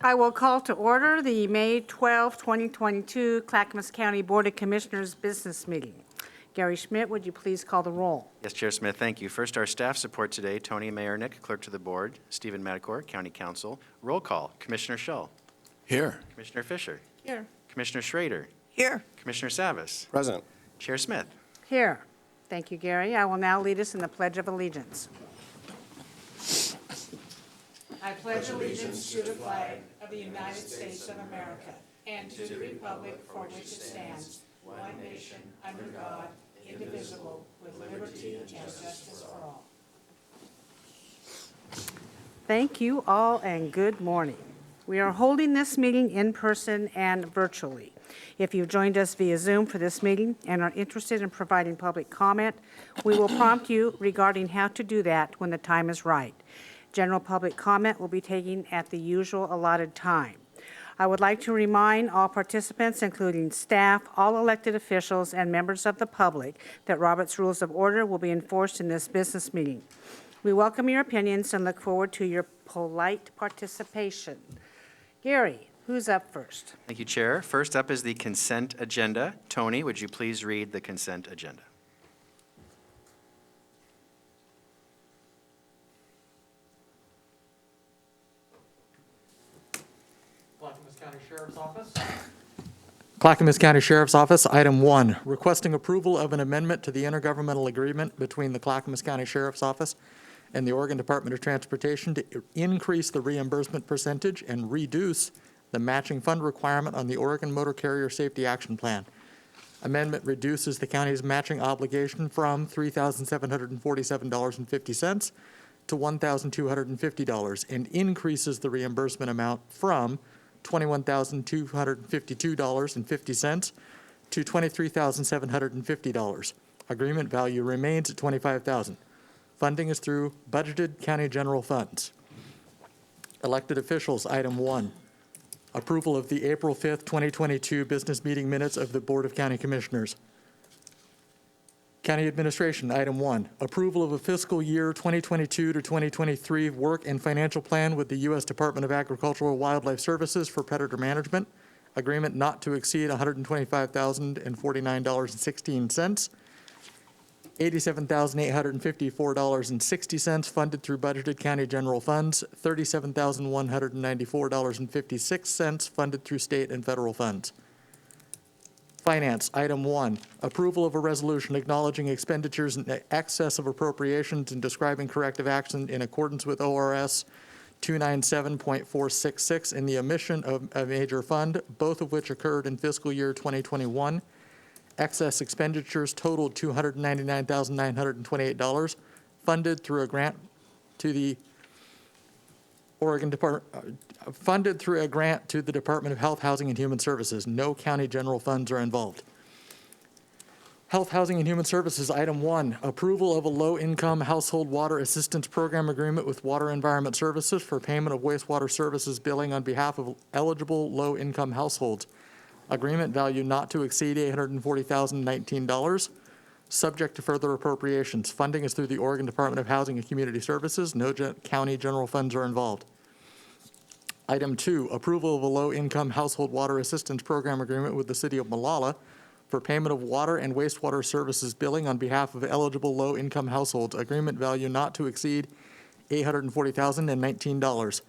I will call to order the May 12, 2022 Clackamas County Board of Commissioners business meeting. Gary Schmidt, would you please call the roll? Yes, Chair Smith, thank you. First, our staff support today, Tony Mayernick, Clerk to the Board, Stephen Madacor, County Counsel. Roll call, Commissioner Shull. Here. Commissioner Fisher. Here. Commissioner Schrader. Here. Commissioner Savas. Present. Chair Smith. Here. Thank you, Gary. I will now lead us in the Pledge of Allegiance. I pledge allegiance to the flag of the United States of America and to the republic for which it stands, one nation, under God, indivisible, with liberty and justice for all. Thank you all and good morning. We are holding this meeting in person and virtually. If you've joined us via Zoom for this meeting and are interested in providing public comment, we will prompt you regarding how to do that when the time is right. General public comment will be taken at the usual allotted time. I would like to remind all participants, including staff, all elected officials, and members of the public, that Robert's Rules of Order will be enforced in this business meeting. We welcome your opinions and look forward to your polite participation. Gary, who's up first? Thank you, Chair. First up is the consent agenda. Tony, would you please read the consent agenda? Clackamas County Sheriff's Office. Clackamas County Sheriff's Office, item 1, requesting approval of an amendment to the intergovernmental agreement between the Clackamas County Sheriff's Office and the Oregon Department of Transportation to increase the reimbursement percentage and reduce the matching fund requirement on the Oregon Motor Carrier Safety Action Plan. Amendment reduces the county's matching obligation from $3,747.50 to $1,250 and increases the reimbursement amount from $21,252.50 to $23,750. Agreement value remains at $25,000. Funding is through budgeted county general funds. Elected officials, item 1. Approval of the April 5th, 2022 business meeting minutes of the Board of County Commissioners. County Administration, item 1. Approval of a fiscal year 2022 to 2023 work and financial plan with the U.S. Department of Agricultural Wildlife Services for predator management. Agreement not to exceed $125,049.16. $87,854.60 funded through budgeted county general funds, $37,194.56 funded through state and federal funds. Finance, item 1, approval of a resolution acknowledging expenditures in excess of appropriations and describing corrective action in accordance with ORS 297.466 in the omission of a major fund, both of which occurred in fiscal year 2021. Excess expenditures totaled $299,928, funded through a grant to the Department of Health, Housing, and Human Services. No county general funds are involved. Health, Housing, and Human Services, item 1, approval of a low-income household water assistance program agreement with Water Environment Services for payment of wastewater services billing on behalf of eligible low-income households. Agreement value not to exceed $840,019, subject to further appropriations. Funding is through the Oregon Department of Housing and Community Services. No county general funds are involved. Item 2, approval of a low-income household water assistance program agreement with the City of Molalla for payment of water and wastewater services billing on behalf of eligible low-income households. Agreement value not to exceed $840,019.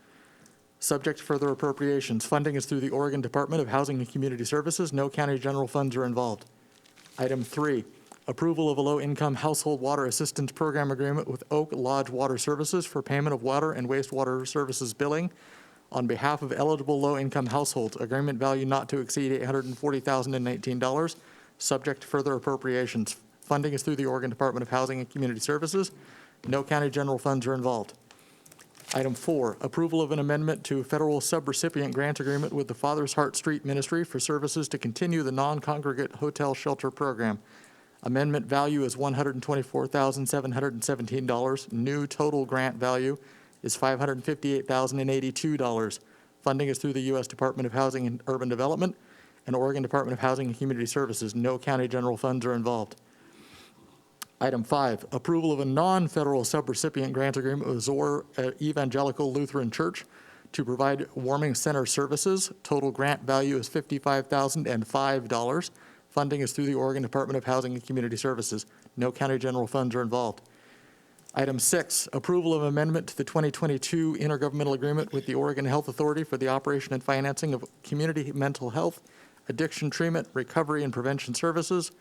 Subject to further appropriations. Funding is through the Oregon Department of Housing and Community Services. No county general funds are involved. Item 3, approval of a low-income household water assistance program agreement with Oak Lodge Water Services for payment of water and wastewater services billing on behalf of eligible low-income households. Agreement value not to exceed $840,019. Subject to further appropriations. Funding is through the Oregon Department of Housing and Community Services. No county general funds are involved. Item 4, approval of an amendment to federal subrecipient grant agreement with the Father's Heart Street Ministry for services to continue the non-congregate hotel shelter program. Amendment value is $124,717. New total grant value is $558,082. Funding is through the U.S. Department of Housing and Urban Development and Oregon Department of Housing and Community Services. No county general funds are involved. Item 5, approval of a non-federal subrecipient grant agreement with Zor Evangelical Lutheran Church to provide warming center services. Total grant value is $55,005. Funding is through the Oregon Department of Housing and Community Services. No county general funds are involved. Item 6, approval of amendment to the 2022 intergovernmental agreement with the Oregon Health Authority for the operation and financing of community mental health, addiction treatment, recovery and prevention services,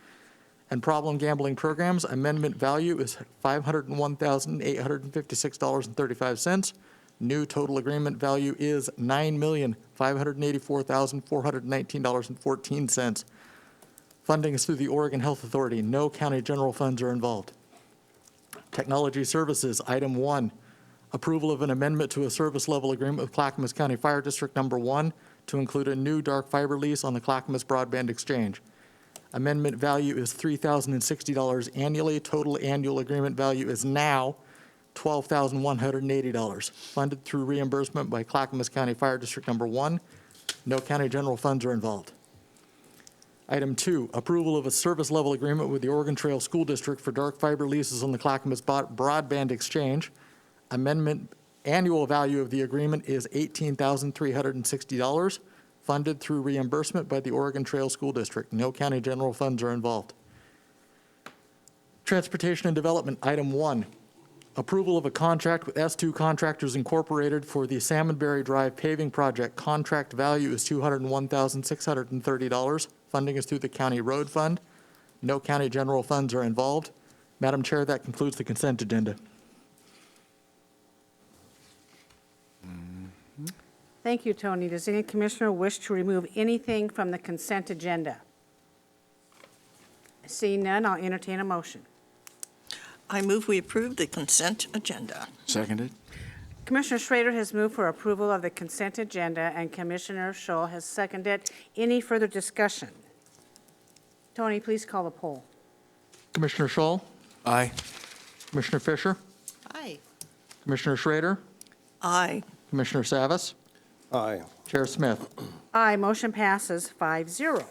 and problem gambling programs. Amendment value is $501,856.35. New total agreement value is $9,584,419.14. Funding is through the Oregon Health Authority. No county general funds are involved. Technology Services, Item 1, approval of an amendment to a service level agreement with Clackamas County Fire District Number 1 to include a new dark fiber lease on the Clackamas Broadband Exchange. Amendment value is $3,060 annually. Total annual agreement value is now $12,180. Funded through reimbursement by Clackamas County Fire District Number 1. No county general funds are involved. Item 2, approval of a service level agreement with the Oregon Trail School District for dark fiber leases on the Clackamas Broadband Exchange. Amendment annual value of the agreement is $18,360. Funded through reimbursement by the Oregon Trail School District. No county general funds are involved. Transportation and Development, Item 1, approval of a contract with S2 Contractors Incorporated for the Salmonberry Drive paving project. Contract value is $201,630. Funding is through the County Road Fund. No county general funds are involved. Madam Chair, that concludes the consent agenda. Thank you, Tony. Does any commissioner wish to remove anything from the consent agenda? Seeing none, I'll entertain a motion. I move we approve the consent agenda. Seconded. Commissioner Schrader has moved for approval of the consent agenda, and Commissioner Scholl has seconded. Any further discussion? Tony, please call the poll. Commissioner Scholl, Aye. Commissioner Fisher, Aye. Commissioner Schrader, Aye. Commissioner Savas, Aye. Chair Smith. Aye, motion passes 5-0.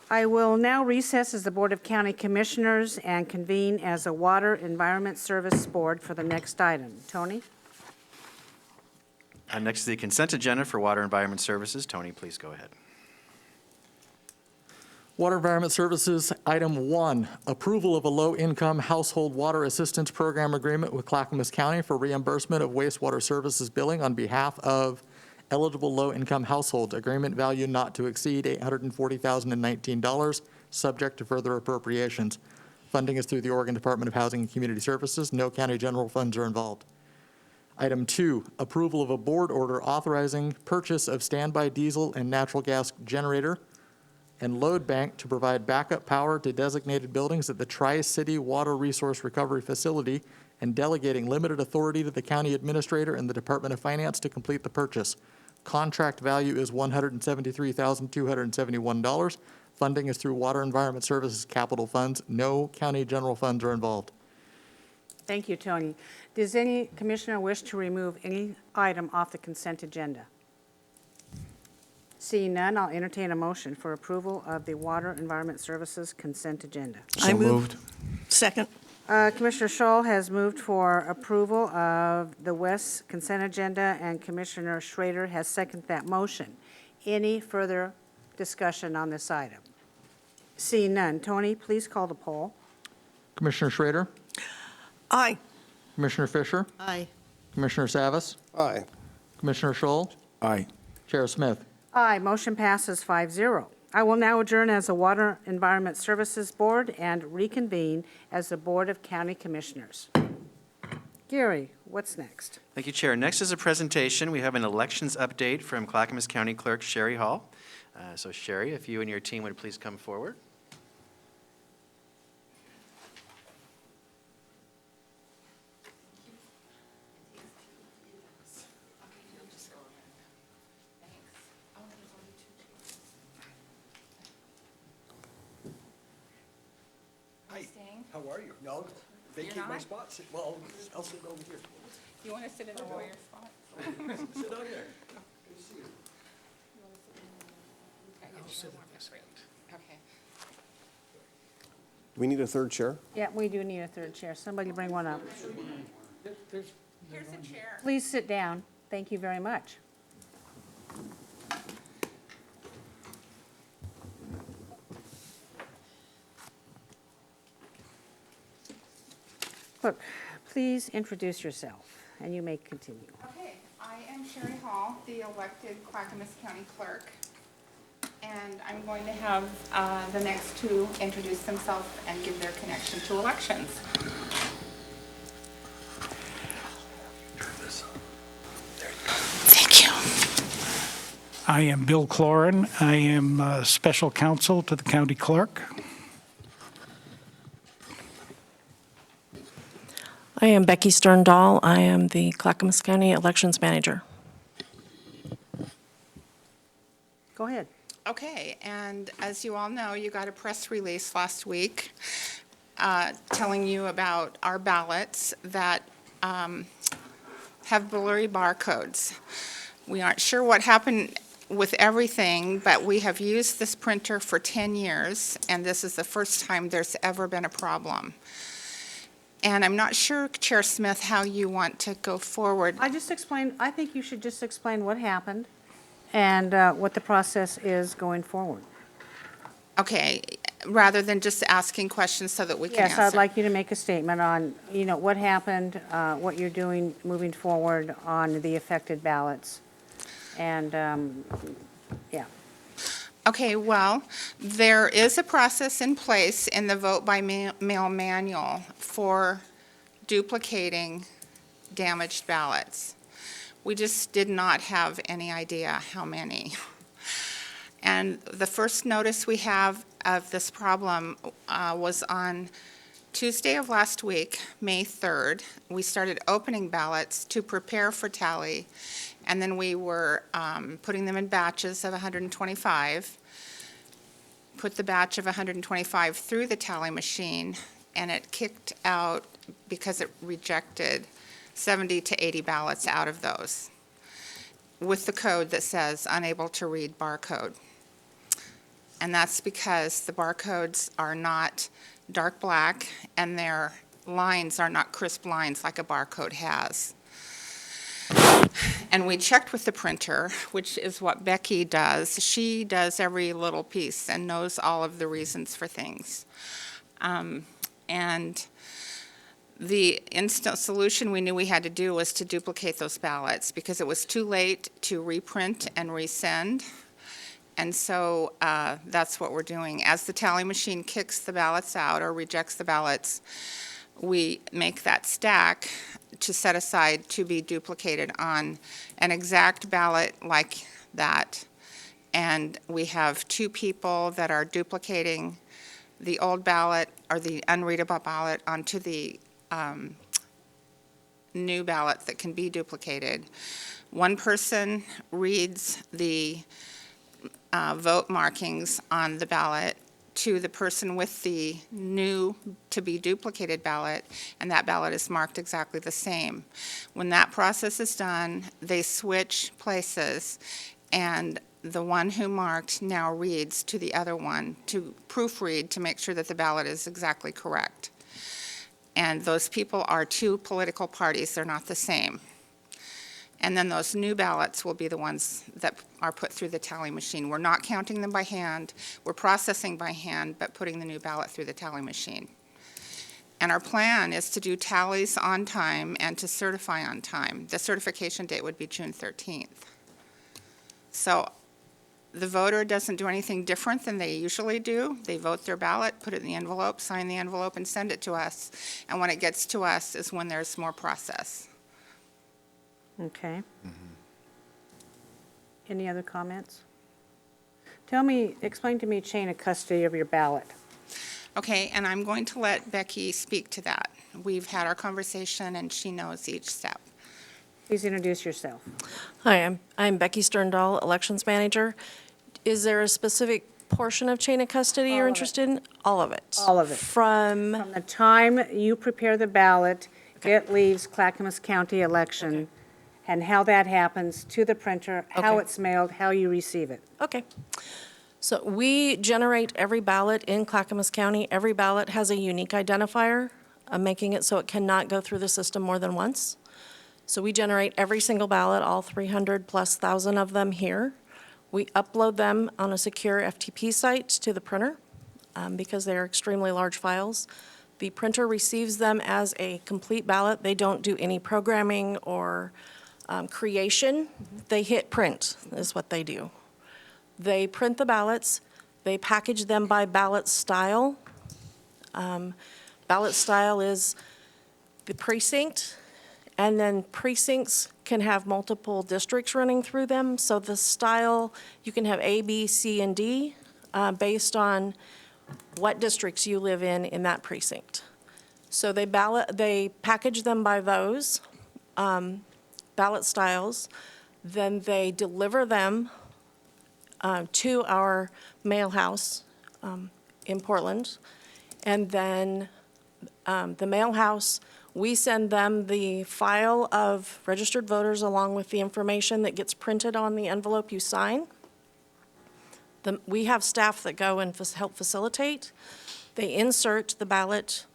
I will now recess as the Board of County Commissioners and convene as a Water Environment Service Board for the next item. Tony? Next is the consent agenda for Water Environment Services. Tony, please go ahead. Water Environment Services, Item 1, approval of a low-income household water assistance program agreement with Clackamas County for reimbursement of wastewater services billing on behalf of eligible low-income households. Agreement value not to exceed $840,019, subject to further appropriations. Funding is through the Oregon Department of Housing and Community Services. No county general funds are involved. Item 2, approval of a board order authorizing purchase of standby diesel and natural gas generator and load bank to provide backup power to designated buildings at the Tri-City Water Resource Recovery Facility and delegating limited authority to the county administrator and the Department of Finance to complete the purchase. Contract value is $173,271. Funding is through Water Environment Services capital funds. No county general funds are involved. Thank you, Tony. Does any commissioner wish to remove any item off the consent agenda? Seeing none, I'll entertain a motion for approval of the Water Environment Services consent agenda. I moved. Second. Commissioner Scholl has moved for approval of the West consent agenda, and Commissioner Schrader has seconded that motion. Any further discussion on this item? Seeing none, Tony, please call the poll. Commissioner Schrader, Aye. Commissioner Fisher, Aye. Commissioner Savas, Aye. Commissioner Scholl, Aye. Chair Smith. Aye, motion passes 5-0. I will now adjourn as the Water Environment Services Board and reconvene as the Board of County Commissioners. Gary, what's next? Thank you, Chair. Next is a presentation. We have an elections update from Clackamas County Clerk Sherry Hall. So Sherry, if you and your team would please come forward. How are you? No, vacate my spot. Well, I'll sit over here. You want to sit in the lawyer spot? Sit down there. Good to see you. Okay. Do we need a third chair? Yeah, we do need a third chair. Somebody bring one up. There's Here's a chair. Please sit down. Thank you very much. Clerk, please introduce yourself, and you may continue. Okay, I am Sherry Hall, the elected Clackamas County Clerk. And I'm going to have the next two introduce themselves and give their connection to elections. Thank you. I am Bill Cloran. I am special counsel to the county clerk. I am Becky Sterndahl. I am the Clackamas County Elections Manager. Go ahead. Okay, and as you all know, you got a press release last week telling you about our ballots that have blurry barcodes. We aren't sure what happened with everything, but we have used this printer for 10 years, and this is the first time there's ever been a problem. And I'm not sure, Chair Smith, how you want to go forward. I think you should just explain what happened and what the process is going forward. Okay, rather than just asking questions so that we can answer. Yes, I'd like you to make a statement on, what happened, what you're doing moving forward on the affected ballots. And, yeah. Okay, well, there is a process in place in the vote by mail manual for duplicating damaged ballots. We just did not have any idea how many. And the first notice we have of this problem was on Tuesday of last week, May 3rd. We started opening ballots to prepare for tally, and then we were putting them in batches of 125, put the batch of 125 through the tally machine, and it kicked out, because it rejected 70 to 80 ballots out of those with the code that says unable to read barcode. And that's because the barcodes are not dark black and their lines are not crisp lines like a barcode has. And we checked with the printer, which is what Becky does. She does every little piece and knows all of the reasons for things. And the instant solution we knew we had to do was to duplicate those ballots because it was too late to reprint and resend. And so that's what we're doing. As the tally machine kicks the ballots out or rejects the ballots, we make that stack to set aside to be duplicated on an exact ballot like that. And we have two people that are duplicating the old ballot or the unreadable ballot onto the new ballot that can be duplicated. One person reads the vote markings on the ballot to the person with the new to be duplicated ballot, and that ballot is marked exactly the same. When that process is done, they switch places, and the one who marked now reads to the other one to proofread to make sure that the ballot is exactly correct. And those people are two political parties, they're not the same. And then those new ballots will be the ones that are put through the tally machine. We're not counting them by hand, we're processing by hand, but putting the new ballot through the tally machine. And our plan is to do tallies on time and to certify on time. The certification date would be June 13th. So the voter doesn't do anything different than they usually do. They vote their ballot, put it in the envelope, sign the envelope, and send it to us. And when it gets to us is when there's more process. Okay. Any other comments? Explain to me chain of custody of your ballot. Okay, and I'm going to let Becky speak to that. We've had our conversation and she knows each step. Please introduce yourself. Hi, I'm Becky Sterndahl, Elections Manager. Is there a specific portion of chain of custody All you're of it. interested in? All of it? All of it. From, From the time you prepare the ballot, it leaves Clackamas County election, and how that happens to the printer, how Okay. it's mailed, how you receive it. okay. So we generate every ballot in Clackamas County. Every ballot has a unique identifier, making it so it cannot go through the system more than once. So we generate every single ballot, all 300+ thousand of them here. We upload them on a secure FTP site to the printer because they are extremely large files. The printer receives them as a complete ballot. They don't do any programming or creation. They hit print is what they do. They print the ballots. They package them by ballot style. Ballot style is the precinct, and then precincts can have multiple districts running through them. So the style, you can have A, B, C, and D based on what districts you live in that precinct. So they package them by those ballot styles. Then they deliver them to our mail house in Portland. And then the mail house, we send them the file of registered voters along with the information that gets printed on the envelope you sign. We have staff that go and help facilitate. They insert the ballot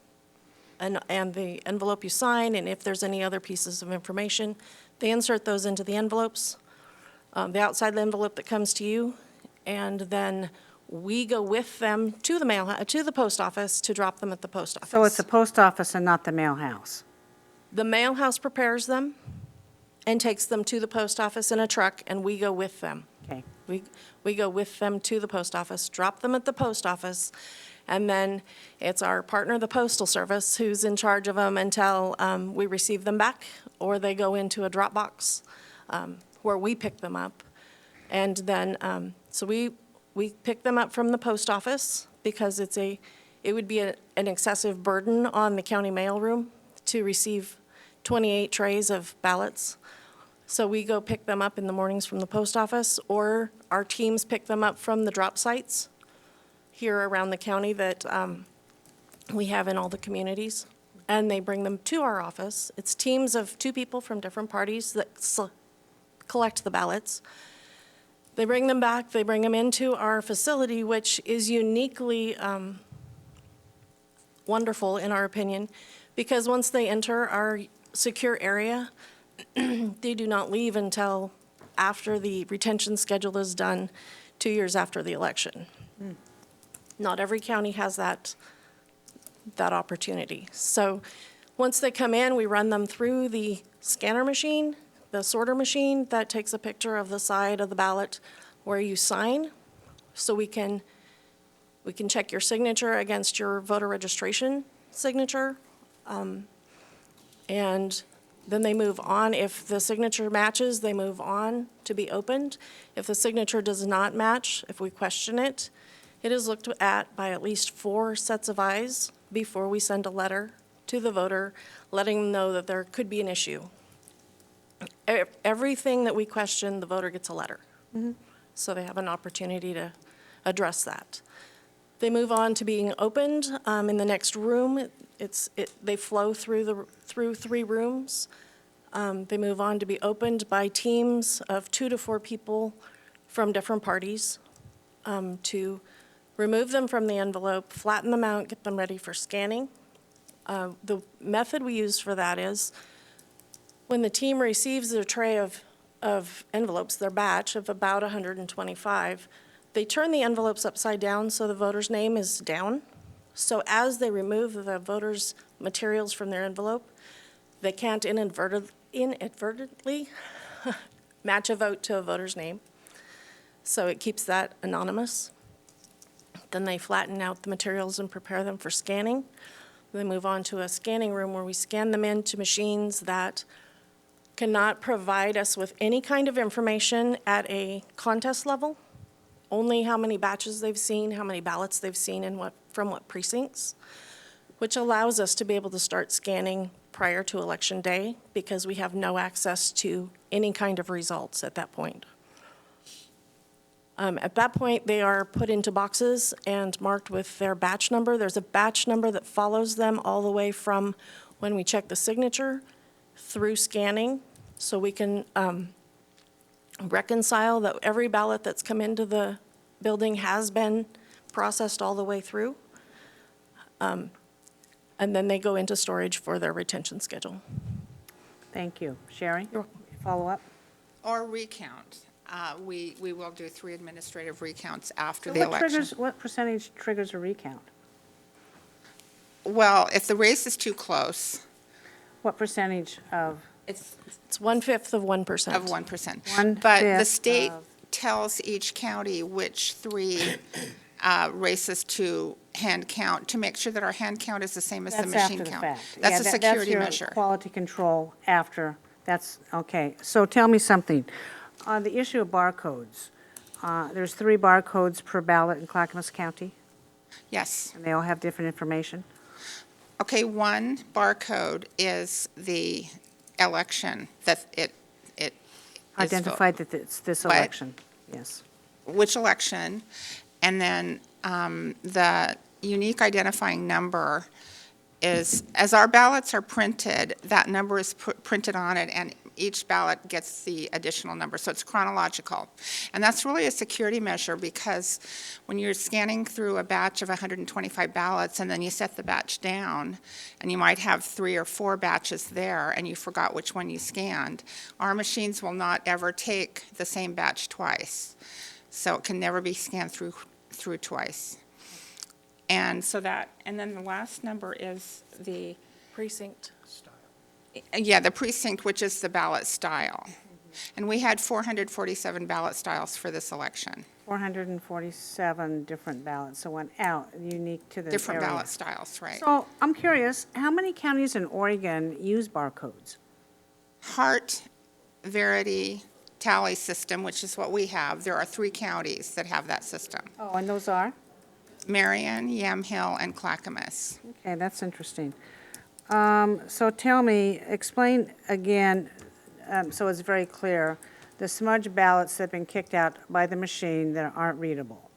and the envelope you sign, and if there's any other pieces of information, they insert those into the envelopes, the outside the envelope that comes to you, and then we go with them to the post office to drop them at the post office. So it's the post office and not the mail house? The mail house prepares them and takes them to the post office in a truck, and we go with them. Okay. We go with them to the post office, drop them at the post office, and then it's our partner, the Postal Service, who's in charge of them until we receive them back, or they go into a drop box where we pick them up. And then, so we pick them up from the post office because it would be an excessive burden on the county mailroom to receive 28 trays of ballots. So we go pick them up in the mornings from the post office, or our teams pick them up from the drop sites here around the county that we have in all the communities, and they bring them to our office. It's teams of 2 people from different parties that collect the ballots. They bring them back, they bring them into our facility, which is uniquely wonderful in our opinion, because once they enter our secure area, they do not leave until after the retention schedule is done 2 years after the election. Not every county has that opportunity. So once they come in, we run them through the scanner machine, the sorter machine that takes a picture of the side of the ballot where you sign, so we can check your signature against your voter registration signature, and then they move on. If the signature matches, they move on to be opened. If the signature does not match, if we question it, it is looked at by at least 4 sets of eyes before we send a letter to the voter, letting them know that there could be an issue. Everything that we question, the voter gets a letter. So they have an opportunity to address that. They move on to being opened in the next room. They flow through 3 rooms. They move on to be opened by teams of 2 to 4 people from different parties to remove them from the envelope, flatten them out, get them ready for scanning. The method we use for that is when the team receives their tray of envelopes, their batch of about 125, they turn the envelopes upside down so the voter's name is down. So as they remove the voter's materials from their envelope, they can't inadvertently match a vote to a voter's name. So it keeps that anonymous. Then they flatten out the materials and prepare them for scanning. They move on to a scanning room where we scan them into machines that cannot provide us with any kind of information at a contest level, only how many batches they've seen, how many ballots they've seen, and from what precincts, which allows us to be able to start scanning prior to Election Day because we have no access to any kind of results at that point. At that point, they are put into boxes and marked with their batch number. There's a batch number that follows them all the way from when we check the signature through scanning, so we can reconcile that every ballot that's come into the building has been processed all the way through. And then they go into storage for their retention schedule. Thank you. Sherry? You're Follow up? Or recount. We will do 3 administrative recounts after So the election. what percentage triggers a recount? Well, if the race is too close, What percentage of, it's It's 1/5 of 1%. of 1%. 1/5 But the state of- tells each county which 3 races to hand count, to make sure that our hand count is the same as the that's machine after the count. fact? That's Yeah, a that- security your measure. quality control after, that's, okay. So tell me something. On the issue of barcodes, there's 3 barcodes per ballot in Clackamas County, Yes. and they all have different information? Okay, one barcode is the election, that it is Identified that it's this What? election, yes. which election, and then the unique identifying number is, as our ballots are printed, that number is printed on it, and each ballot gets the additional number, so it's chronological. And that's really a security measure, because when you're scanning through a batch of 125 ballots, and then you set the batch down, and you might have 3 or 4 batches there, and you forgot which one you scanned, our machines will not ever take the same batch twice. So it can never be scanned through twice. And so that, and then the last number is the, Precinct. yeah, the precinct, which is the ballot style. And we had 447 ballot styles for this election, 447 different ballots, so went out, unique to the area. different ballot styles, right? So I'm curious, how many counties in Oregon use barcodes? Hart, Verity, Tally system, which is what we have. There are 3 counties that have that system: Oh, and those are? Marion, Yamhill, and Clackamas. Okay, that's interesting. So tell me, explain again, so it's very clear, the smudge ballots that have been kicked out by the machine that aren't readable.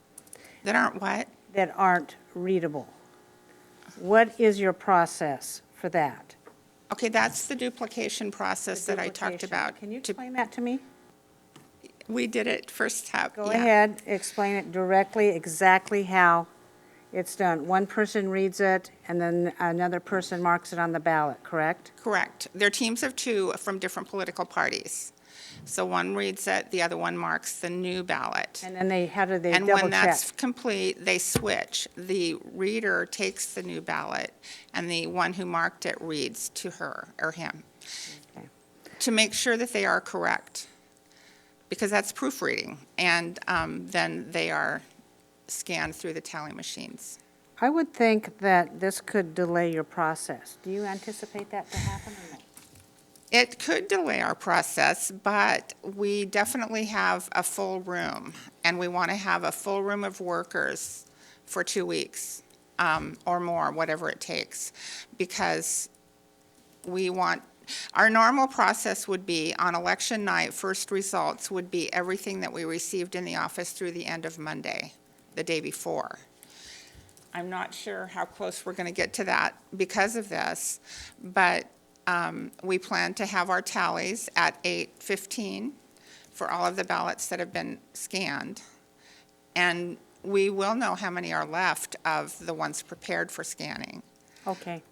That aren't what? That aren't readable. What is your process for that? Okay, that's the duplication process that I talked Duplication. about. Can you To- explain that to me? We did it first time. Go yeah. ahead, explain it directly, exactly how it's done. One person reads it, and then another person marks it on the ballot, correct? Correct. They're teams of 2 from different political parties. So one reads it, the other one marks the new ballot. And then how do they And double when check? that's complete, they switch. The reader takes the new ballot, and the one who marked it reads to her or him Okay. to make sure that they are correct, because that's proofreading. And then they are scanned through the tally machines. I would think that this could delay your process. Do you anticipate that to happen or not? It could delay our process, but we definitely have a full room, and we want to have a full room of workers for 2 weeks or more, whatever it takes, because we want, our normal process would be on election night, first results would be everything that we received in the office through the end of Monday, the day before. I'm not sure how close we're going to get to that because of this, but we plan to have our tallies at 8:15 for all of the ballots that have been scanned. And we will know how many are left of the ones prepared for scanning. Okay.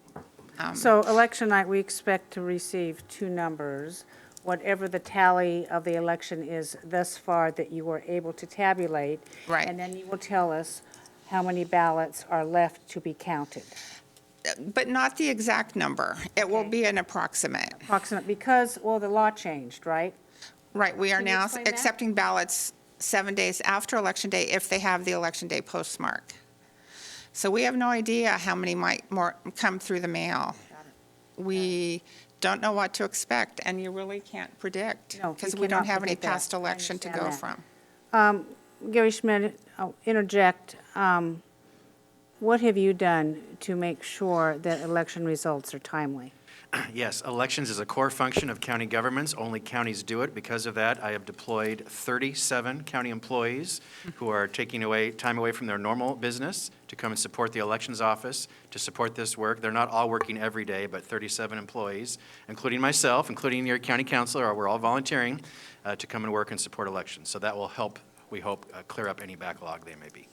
So election night, we expect to receive 2 numbers. Whatever the tally of the election is thus far that you were able to tabulate. Right. And then you will tell us how many ballots are left to be counted. But not the exact number. It will Okay. be an approximate. Approximate, because, well, the law changed, right? Right, we are Can you now explain that? accepting ballots 7 days after Election Day if they have the Election Day postmark. So we have no idea how many might more come through the mail. We don't know what to expect, and you really can't predict, No, you because we don't cannot have any predict that. past I election to go understand from. Gary Schmidt, I'll interject. What have you done to make sure that election results are timely? Yes, elections is a core function of county governments. Only counties do it. Because of that, I have deployed 37 county employees who are taking time away from their normal business to come and support the elections office, to support this work. They're not all working every day, but 37 employees, including myself, including your county councilor, we're all volunteering to come and work and support elections. So that will help, we hope, clear up any backlog they may be.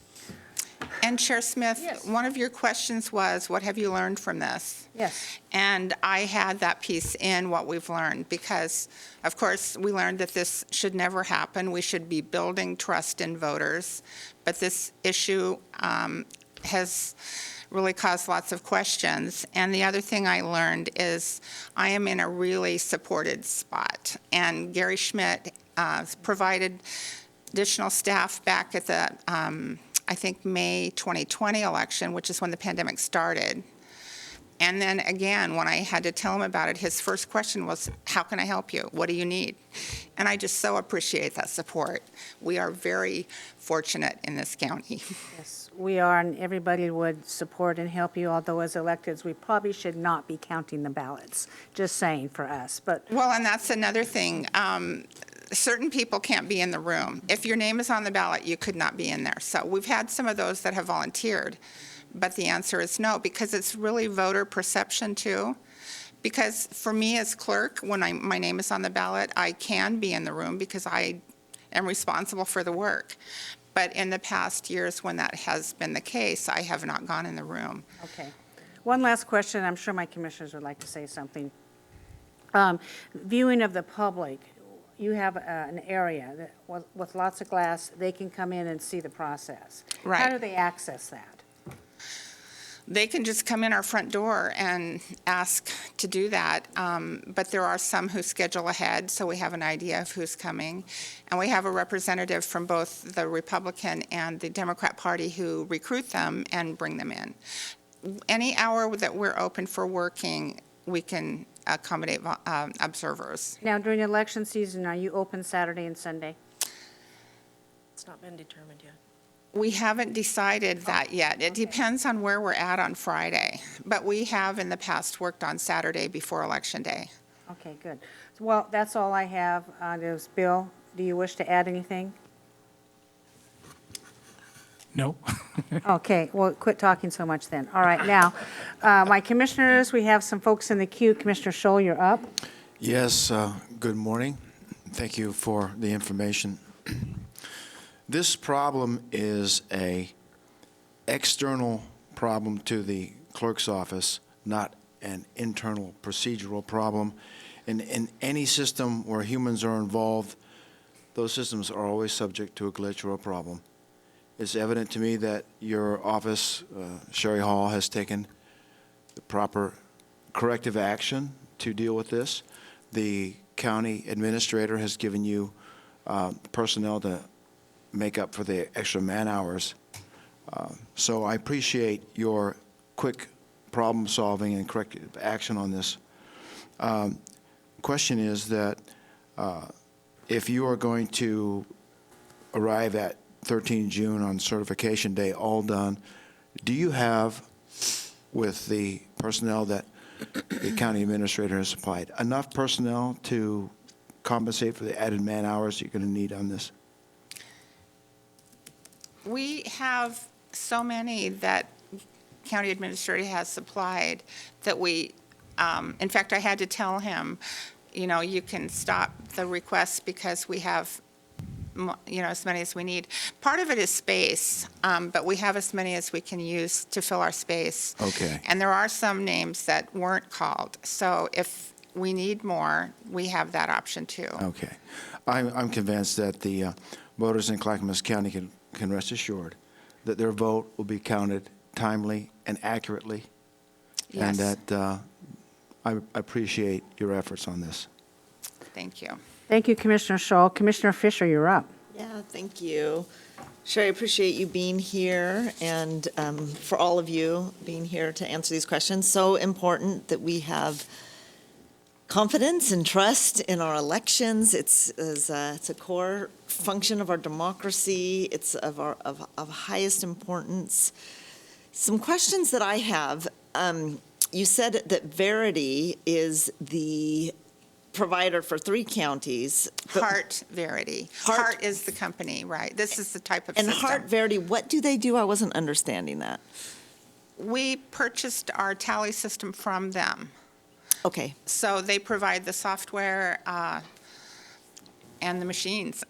And Chair Smith, Yes. one of your questions was, what have you learned from this? Yes. And I had that piece in what we've learned because, of course, we learned that this should never happen. We should be building trust in voters. But this issue has really caused lots of questions. And the other thing I learned is I am in a really supported spot. And Gary Schmidt provided additional staff back at the, I think, May 2020 election, which is when the pandemic started. And then again, when I had to tell him about it, his first question was, how can I help you? What do you need? And I just so appreciate that support. We are very fortunate in this county. Yes, we are, and everybody would support and help you, although as electeds, we probably should not be counting the ballots, just saying for us, but Well, and that's another thing. Certain people can't be in the room. If your name is on the ballot, you could not be in there. So we've had some of those that have volunteered, but the answer is no, because it's really voter perception too. Because for me as clerk, when my name is on the ballot, I can be in the room because I am responsible for the work. But in the past years when that has been the case, I have not gone in the room. okay. One last question, I'm sure my commissioners would like to say something. Viewing of the public, you have an area that, with lots of glass, they can come in and see the process. How Right. do they access that? They can just come in our front door and ask to do that, but there are some who schedule ahead, so we have an idea of who's coming. And we have a representative from both the Republican and the Democrat Party who recruit them and bring them in. Any hour that we're open for working, we can accommodate observers. Now, during election season, are you open Saturday and Sunday? It's not been determined yet. We haven't decided that yet. It depends on where we're at on Friday. But we have in the past worked on Saturday before Election Day. Okay, good. Well, that's all I have. There's Bill, do you wish to add anything? No. Okay, well, quit talking so much then. All right, now, my commissioners, we have some folks in the queue. Commissioner Scholl, you're up. Yes, good morning. Thank you for the information. This problem is a external problem to the clerk's office, not an internal procedural problem. In any system where humans are involved, those systems are always subject to a glitch or a problem. It's evident to me that your office, Sherry Hall, has taken the proper corrective action to deal with this. The county administrator has given you personnel to make up for the extra man hours. So I appreciate your quick problem solving and corrective action on this. Question is that if you are going to arrive at 13 June on certification day all done, do you have, with the personnel that the county administrator has supplied, enough personnel to compensate for the added man hours you're going to need on this? We have so many that county administrator has supplied that we, in fact, I had to tell him, you know, you can stop the requests because we have, you know, as many as we need. Part of it is space, but we have as many as we can use to fill our space. Okay. And there are some names that weren't called. So if we need more, we have that option too. Okay. I'm convinced that the voters in Clackamas County can rest assured that their vote will be counted timely and accurately. Yes. And that I appreciate your efforts on this. Thank you. Thank you, Commissioner Scholl. Commissioner Fisher, you're up. Yeah, thank you. Sherry, I appreciate you being here and for all of you being here to answer these questions. So important that we have confidence and trust in our elections. It's a core function of our democracy. It's of highest importance. Some questions that I have. You said that Verity is the provider for 3 counties. but- Heart Verity. Heart- Heart is the company, right? This is the type of And system. Heart Verity, what do they do? I wasn't understanding that. We purchased our tally system from them. Okay, So they provide the software and the machines.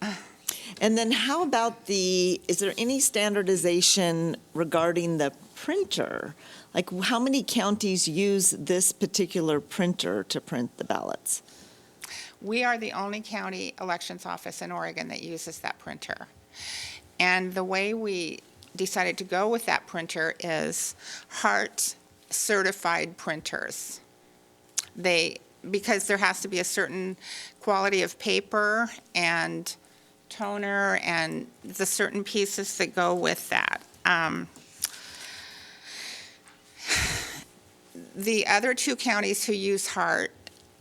And then how about is there any standardization regarding the printer? Like, how many counties use this particular printer to print the ballots? We are the only county elections office in Oregon that uses that printer. And the way we decided to go with that printer is Hart certified printers. Because there has to be a certain quality of paper and toner and the certain pieces that go with that. The other two counties who use Hart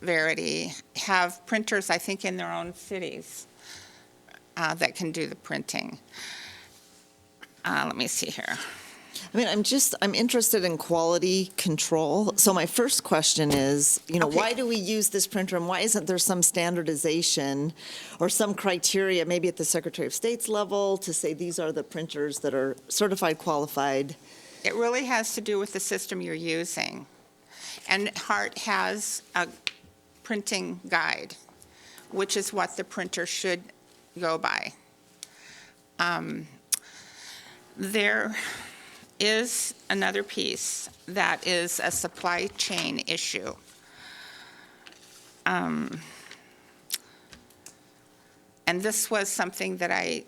Verity have printers, I think, in their own cities that can do the printing. Let me see here. I mean, I'm interested in quality control. So my first question is, Okay. why do we use this printer, and why isn't there some standardization or some criteria, maybe at the Secretary of State's level, to say these are the printers that are certified, qualified? It really has to do with the system you're using. And Hart has a printing guide, which is what the printer should go by. There is another piece that is a supply chain issue. And this was something that I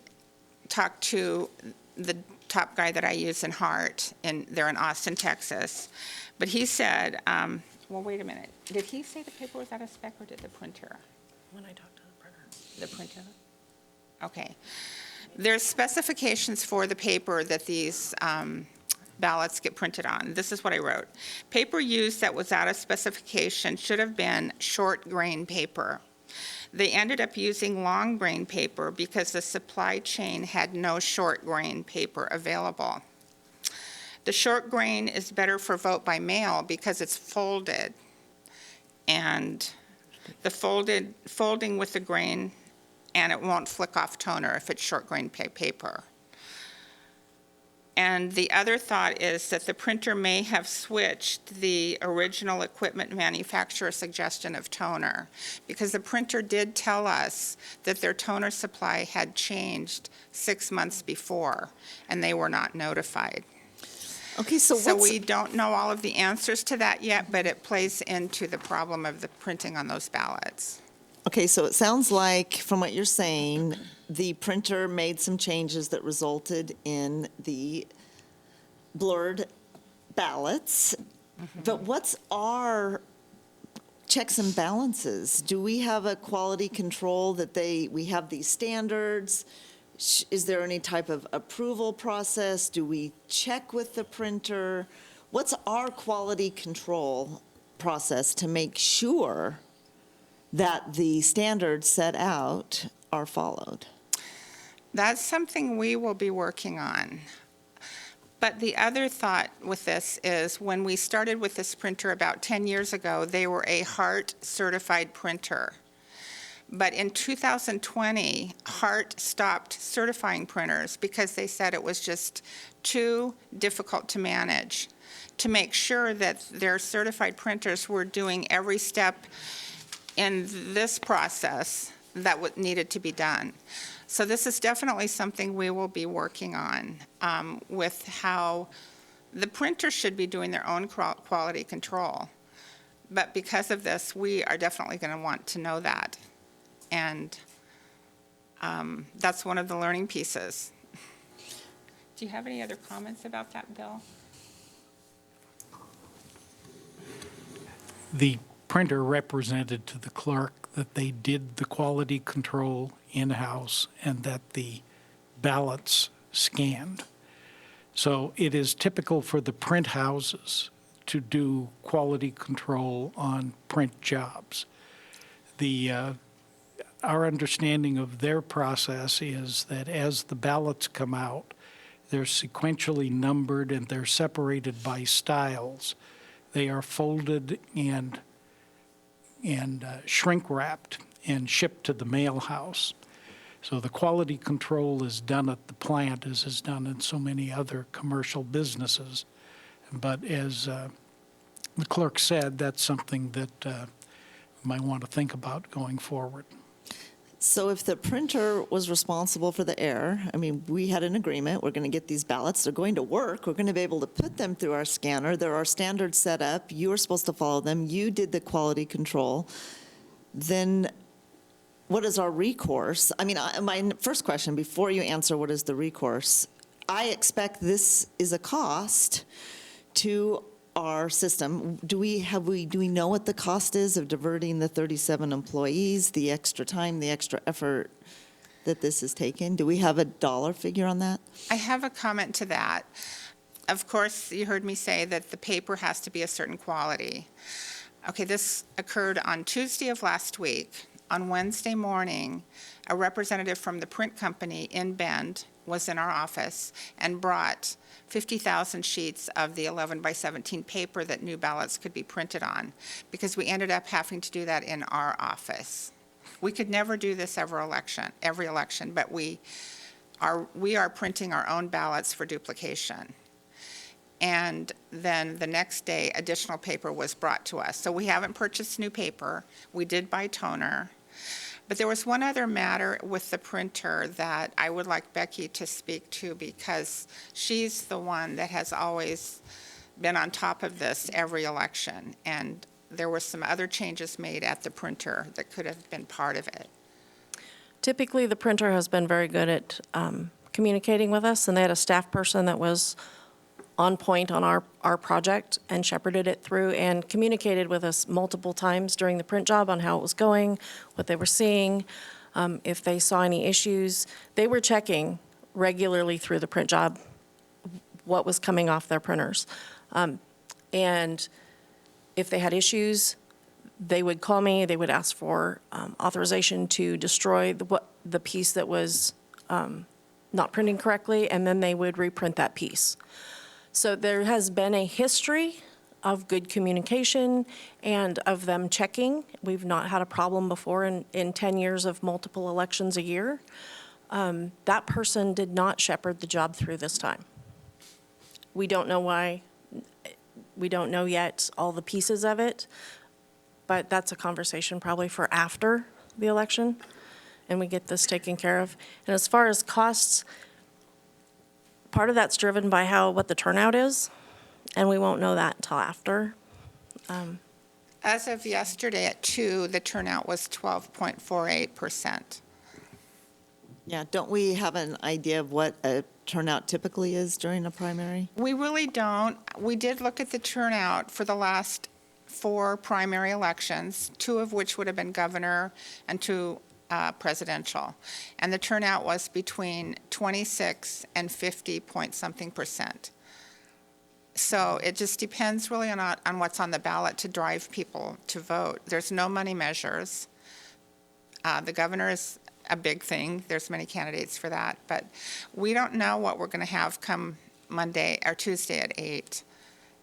talked to the top guy that I use in Hart, and they're in Austin, Texas. But he said, well, wait a minute. Did he say the paper was out of spec, or did the printer? When I talked to the printer. The printer? Okay. There's specifications for the paper that these ballots get printed on. This is what I wrote. Paper used that was out of specification should have been short grain paper. They ended up using long grain paper because the supply chain had no short grain paper available. The short grain is better for vote by mail because it's folded, and the folding with the grain, and it won't flick off toner if it's short grain paper. And the other thought is that the printer may have switched the original equipment manufacturer suggestion of toner, because the printer did tell us that their toner supply had changed 6 months before, and they were not notified. Okay, so So what's, we don't know all of the answers to that yet, but it plays into the problem of the printing on those ballots. okay, so it sounds like, from what you're saying, the printer made some changes that resulted in the blurred ballots. But what's our checks and balances? Do we have a quality control that we have these standards? Is there any type of approval process? Do we check with the printer? What's our quality control process to make sure that the standards set out are followed? That's something we will be working on. But the other thought with this is, when we started with this printer about 10 years ago, they were a Hart certified printer. But in 2020, Hart stopped certifying printers because they said it was just too difficult to manage, to make sure that their certified printers were doing every step in this process that needed to be done. So this is definitely something we will be working on, with how the printers should be doing their own quality control. But because of this, we are definitely going to want to know that. And that's one of the learning pieces. Do you have any other comments about that, Bill? The printer represented to the clerk that they did the quality control in-house and that the ballots scanned. So it is typical for the print houses to do quality control on print jobs. Our understanding of their process is that as the ballots come out, they're sequentially numbered and they're separated by styles. They are folded and shrink wrapped and shipped to the mail house. So the quality control is done at the plant, as is done in so many other commercial businesses. But as the clerk said, that's something that we might want to think about going forward. So if the printer was responsible for the error, I mean, we had an agreement, we're going to get these ballots, they're going to work, we're going to be able to put them through our scanner, there are standards set up, you are supposed to follow them, you did the quality control, then what is our recourse? I mean, my first question, before you answer what is the recourse, I expect this is a cost to our system. Do we know what the cost is of diverting the 37 employees, the extra time, the extra effort that this has taken? Do we have a dollar figure on that? I have a comment to that. Of course, you heard me say that the paper has to be a certain quality. Okay, this occurred on Tuesday of last week. On Wednesday morning, a representative from the print company in Bend was in our office and brought 50,000 sheets of the 11 by 17 paper that new ballots could be printed on, because we ended up having to do that in our office. We could never do this every election, but we are printing our own ballots for duplication. And then the next day, additional paper was brought to us. So we haven't purchased new paper. We did buy toner. But there was one other matter with the printer that I would like Becky to speak to, because she's the one that has always been on top of this every election. And there were some other changes made at the printer that could have been part of it. Typically, the printer has been very good at communicating with us, and they had a staff person that was on point on our project and shepherded it through and communicated with us multiple times during the print job on how it was going, what they were seeing, if they saw any issues. They were checking regularly through the print job what was coming off their printers. And if they had issues, they would call me, they would ask for authorization to destroy the piece that was not printing correctly, and then they would reprint that piece. So there has been a history of good communication and of them checking. We've not had a problem before in 10 years of multiple elections a year. That person did not shepherd the job through this time. We don't know why. We don't know yet all the pieces of it, but that's a conversation probably for after the election, and we get this taken care of. And as far as costs, part of that's driven by what the turnout is, and we won't know that until after. As of yesterday at 2, the turnout was 12.48%. Yeah, don't we have an idea of what a turnout typically is during a primary? We really don't. We did look at the turnout for the last 4 primary elections, 2 of which would have been governor and 2 presidential. And the turnout was between 26 and 50 point something percent. So it just depends really on what's on the ballot to drive people to vote. There's no money measures. The governor is a big thing. There's many candidates for that. But we don't know what we're going to have come Monday or Tuesday at 8.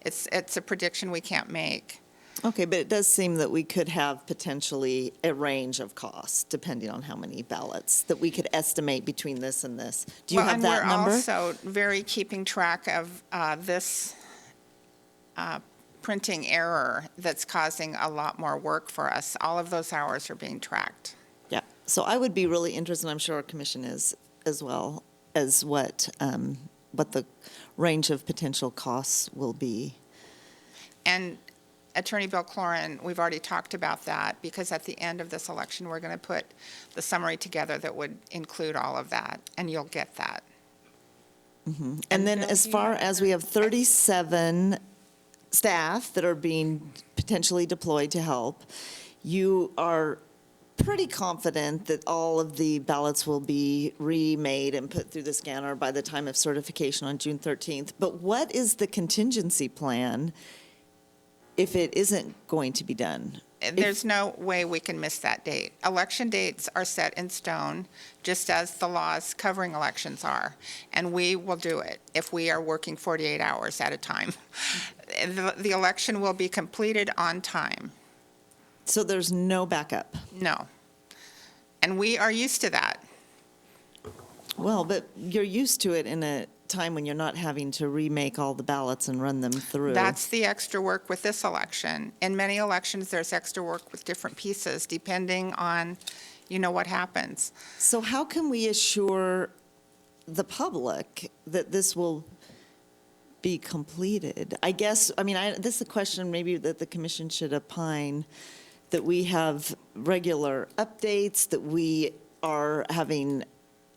It's a prediction we can't make. Okay, but it does seem that we could have potentially a range of costs, depending on how many ballots, that we could estimate between this and this. Do you have that number? And we're also very keeping track of this printing error that's causing a lot more work for us. All of those hours are being tracked. Yeah, so I would be really interested, and I'm sure our commission is as well, as what the range of potential costs will be. And Attorney Bill Cloran, we've already talked about that, because at the end of this election, we're going to put the summary together that would include all of that, and you'll get that. Mm-hmm. And then as far as we have 37 staff that are being potentially deployed to help, you are pretty confident that all of the ballots will be remade and put through the scanner by the time of certification on June 13th. But what is the contingency plan if it isn't going to be done? There's no way we can miss that date. Election dates are set in stone, just as the laws covering elections are, and we will do it if we are working 48 hours at a time. The election will be completed on time. So there's no backup? No. And we are used to that. Well, but you're used to it in a time when you're not having to remake all the ballots and run them through. That's the extra work with this election. In many elections, there's extra work with different pieces, depending on you know what happens. So how can we assure the public that this will be completed? I guess, I mean, this is a question maybe that the commission should opine, that we have regular updates, that we are having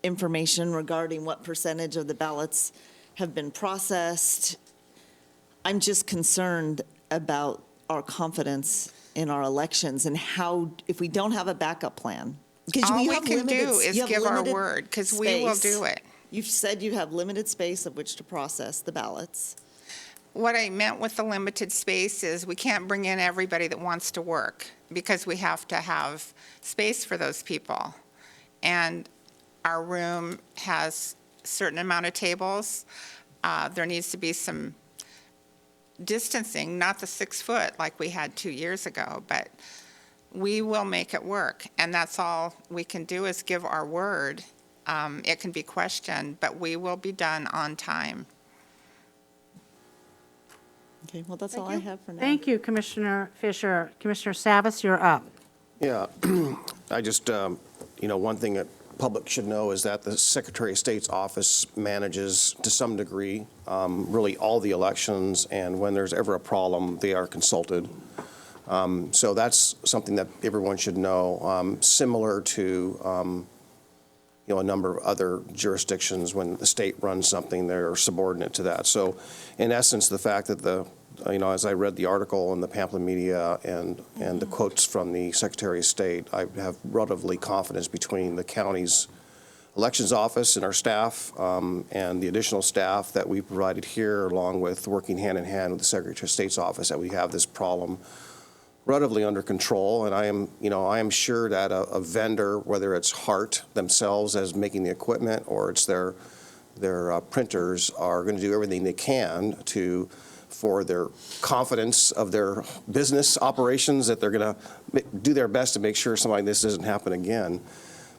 information regarding what percentage of the ballots have been processed. I'm just concerned about our confidence in our elections and how, if we don't have a backup plan. Because All you we have can limited- do is you have give our limited word, because we will space. do it. You've said you have limited space of which to process the ballots. What I meant with the limited space is we can't bring in everybody that wants to work because we have to have space for those people. And our room has a certain amount of tables. There needs to be some distancing, not the 6 foot like we had 2 years ago, but we will make it work. And that's all we can do is give our word. It can be questioned, but we will be done on time. Okay, well, that's all I have for now. Thank you, Commissioner Fisher. Commissioner Savas, you're up. Yeah, I just, one thing that public should know is that the Secretary of State's office manages, to some degree, really all the elections, and when there's ever a problem, they are consulted. So that's something that everyone should know, similar to, a number of other jurisdictions. When the state runs something, they're subordinate to that. So in essence, the fact that as I read the article in the pamphlet media and the quotes from the Secretary of State, I have relatively confidence between the county's elections office and our staff and the additional staff that we provided here, along with working hand in hand with the Secretary of State's office, that we have this problem relatively under control. And I am sure that a vendor, whether it's Hart themselves as making the equipment or it's their printers, are going to do everything they can for their confidence of their business operations, that they're going to do their best to make sure something like this doesn't happen again.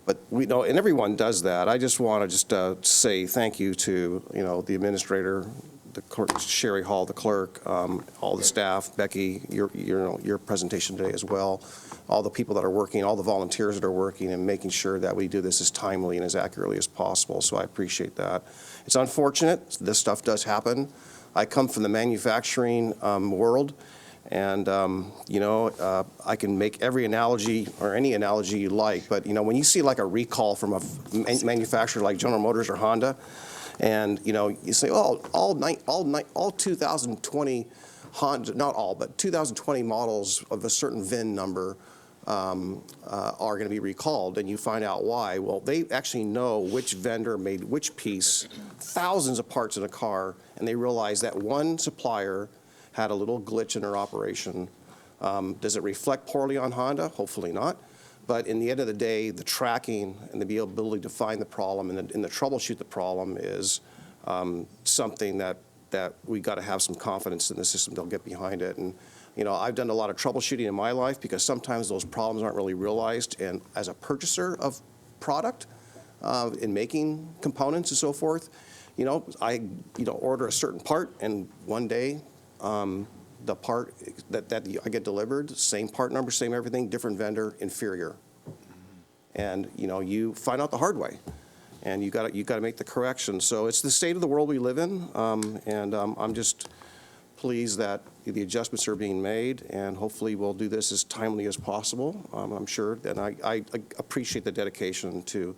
But we know, and everyone does that. I just want to say thank you to the administrator, the clerk, Sherry Hall, the clerk, all the staff, Becky, your presentation today as well, all the people that are working, all the volunteers that are working, and making sure that we do this as timely and as accurately as possible. So I appreciate that. It's unfortunate. This stuff does happen. I come from the manufacturing world, and I can make every analogy or any analogy you like, but when you see like a recall from a manufacturer like General Motors or Honda, and you say, oh, all 2020 Honda, not all, but 2020 models of a certain VIN number are going to be recalled, and you find out why. Well, they actually know which vendor made which piece, thousands of parts in a car, and they realize that one supplier had a little glitch in their operation. Does it reflect poorly on Honda? Hopefully not. But in the end of the day, the tracking and the ability to find the problem and the troubleshoot the problem is something that we got to have some confidence in the system. They'll get behind it. And I've done a lot of troubleshooting in my life because sometimes those problems aren't really realized. And as a purchaser of product in making components and so forth, I order a certain part, and one day the part that I get delivered, same part number, same everything, different vendor, inferior. And you find out the hard way, and you got to make the correction. So it's the state of the world we live in, and I'm just pleased that the adjustments are being made, and hopefully we'll do this as timely as possible. I'm sure, and I appreciate the dedication to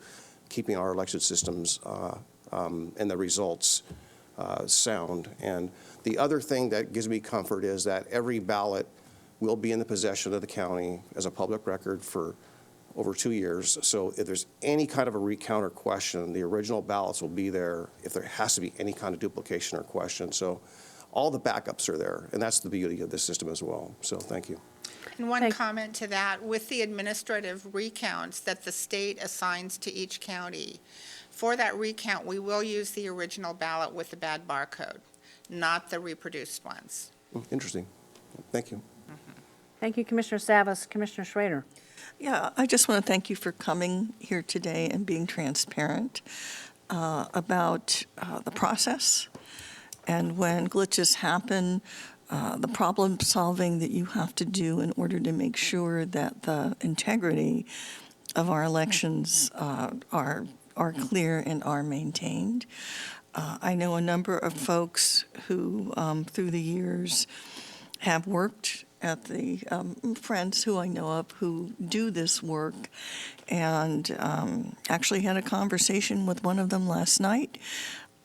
keeping our election systems and the results sound. And the other thing that gives me comfort is that every ballot will be in the possession of the county as a public record for over 2 years. So if there's any kind of a recount or question, the original ballots will be there if there has to be any kind of duplication or question. So all the backups are there, and that's the beauty of this system as well. So thank you. And one comment to that, with the administrative recounts that the state assigns to each county, for that recount, we will use the original ballot with the bad barcode, not the reproduced ones. Interesting. Thank you. Thank you, Commissioner Savas. Commissioner Schrader. Yeah, I just want to thank you for coming here today and being transparent about the process. And when glitches happen, the problem solving that you have to do in order to make sure that the integrity of our elections are clear and are maintained. I know a number of folks who, through the years, have worked at the friends who I know of who do this work, and actually had a conversation with one of them last night,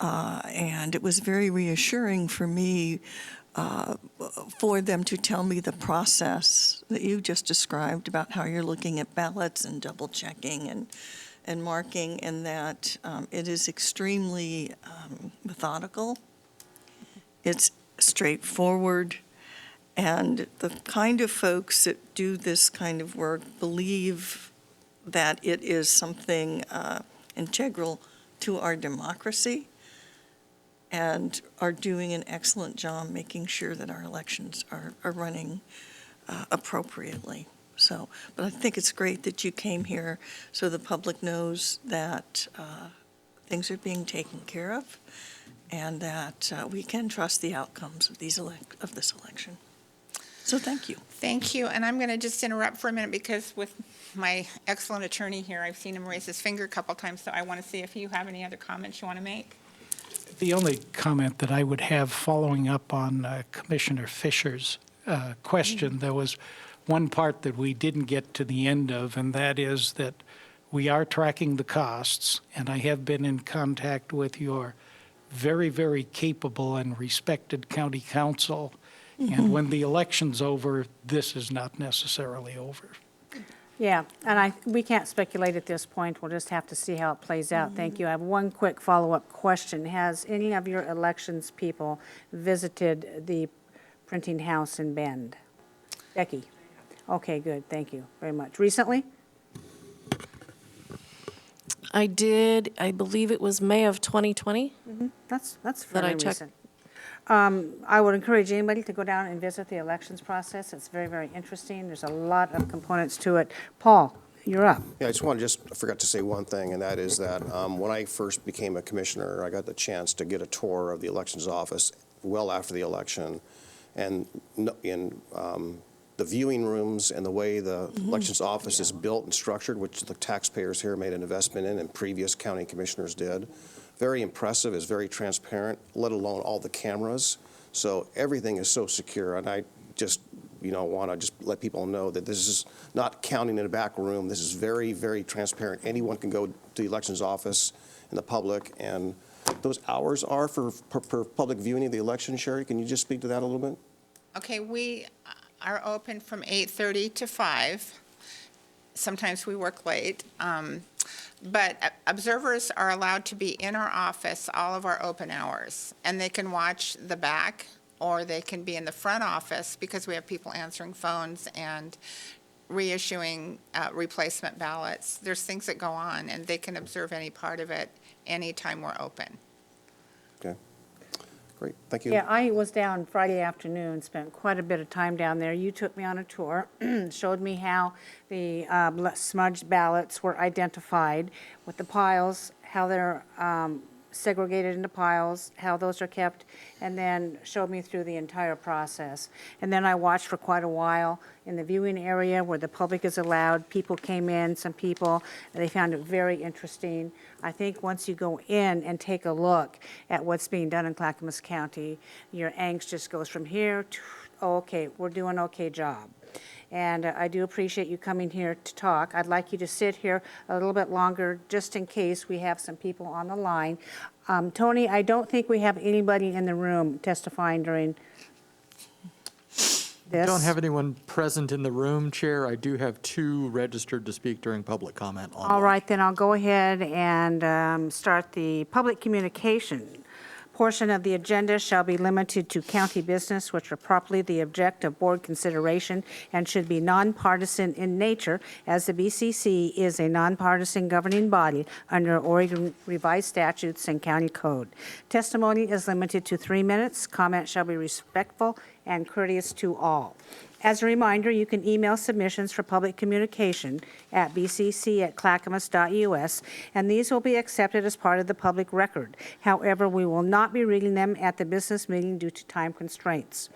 and it was very reassuring for me for them to tell me the process that you just described about how you're looking at ballots and double checking and marking, and that it is extremely methodical. It's straightforward, and the kind of folks that do this kind of work believe that it is something integral to our democracy and are doing an excellent job making sure that our elections are running appropriately. So, but I think it's great that you came here so the public knows that things are being taken care of and that we can trust the outcomes of this election. So thank you. Thank you, and I'm going to just interrupt for a minute because with my excellent attorney here, I've seen him raise his finger a couple times, so I want to see if you have any other comments you want to make. The only comment that I would have following up on Commissioner Fisher's question, there was one part that we didn't get to the end of, and that is that we are tracking the costs, and I have been in contact with your very, very capable and respected county council. And when the election's over, this is not necessarily over. Yeah, and we can't speculate at this point. We'll just have to see how it plays out. Thank you. I have one quick follow-up question. Has any of your elections people visited the printing house in Bend? Becky? Okay, good. Thank you very much. Recently? I did, I believe it was May of 2020. That's That I fairly checked. recent. I would encourage anybody to go down and visit the elections process. It's very, very interesting. There's a lot of components to it. Paul, you're up. Yeah, I forgot to say one thing, and that is that when I first became a commissioner, I got the chance to get a tour of the elections office well after the election. And in the viewing rooms and the way the elections office is built and structured, which the taxpayers here made an investment in and previous county commissioners did, very impressive, is very transparent, let alone all the cameras. So everything is so secure, and I just want to just let people know that this is not counting in a back room. This is very, very transparent. Anyone can go to the elections office and the public, and those hours are for public viewing of the election. Sherry, can you just speak to that a little bit? Okay, we are open from 8:30 to 5. Sometimes we work late. But observers are allowed to be in our office all of our open hours, and they can watch the back, or they can be in the front office because we have people answering phones and reissuing replacement ballots. There's things that go on, and they can observe any part of it anytime we're open. Okay, great, thank you. Yeah, I was down Friday afternoon, spent quite a bit of time down there. You took me on a tour, showed me how the smudged ballots were identified with the piles, how they're segregated into piles, how those are kept, and then showed me through the entire process. And then I watched for quite a while in the viewing area where the public is allowed. People came in, some people, and they found it very interesting. I think once you go in and take a look at what's being done in Clackamas County, your angst just goes from here to, oh, okay, we're doing an okay job. And I do appreciate you coming here to talk. I'd like you to sit here a little bit longer, just in case we have some people on the line. Tony, I don't think we have anybody in the room testifying during this. Don't have anyone present in the room, Chair. I do have 2 registered to speak during public comment online. All right, then I'll go ahead and start the public communication portion of the agenda shall be limited to county business, which are properly the object of board consideration and should be nonpartisan in nature, as the BCC is a nonpartisan governing body under Oregon revised statutes and county code. Testimony is limited to 3 minutes. Comment shall be respectful and courteous to all. As a reminder, you can email submissions for public communication at bcc@clackamas.us, and these will be accepted as part of the public record. However, we will not be reading them at the business meeting due to time constraints.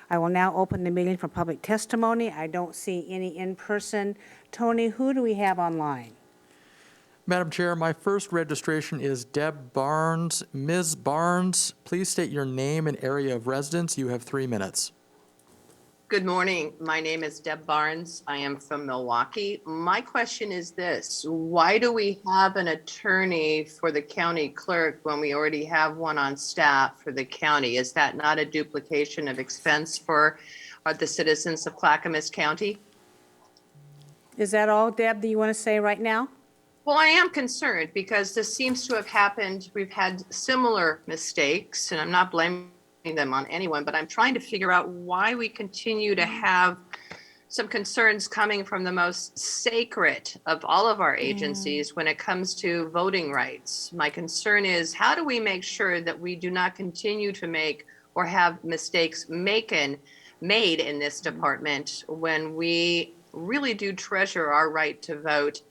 I will now open the meeting for public testimony. I don't see any in person. Tony, who do we have online? Madam Chair, my first registration is Deb Barnes. Ms. Barnes, please state your name and area of residence. You have 3 minutes. Good morning. My name is Deb Barnes. I am from Milwaukee. My question is this: why do we have an attorney for the county clerk when we already have one on staff for the county? Is that not a duplication of expense for the citizens of Clackamas County? Is that all, Deb, that you want to say right now? Well, I am concerned because this seems to have happened. We've had similar mistakes, and I'm not blaming them on anyone, but I'm trying to figure out why we continue to have some concerns coming from the most sacred of all of our agencies when it comes to voting rights. My concern is, how do we make sure that we do not continue to make or have mistakes made in this department when we really do treasure our right to vote?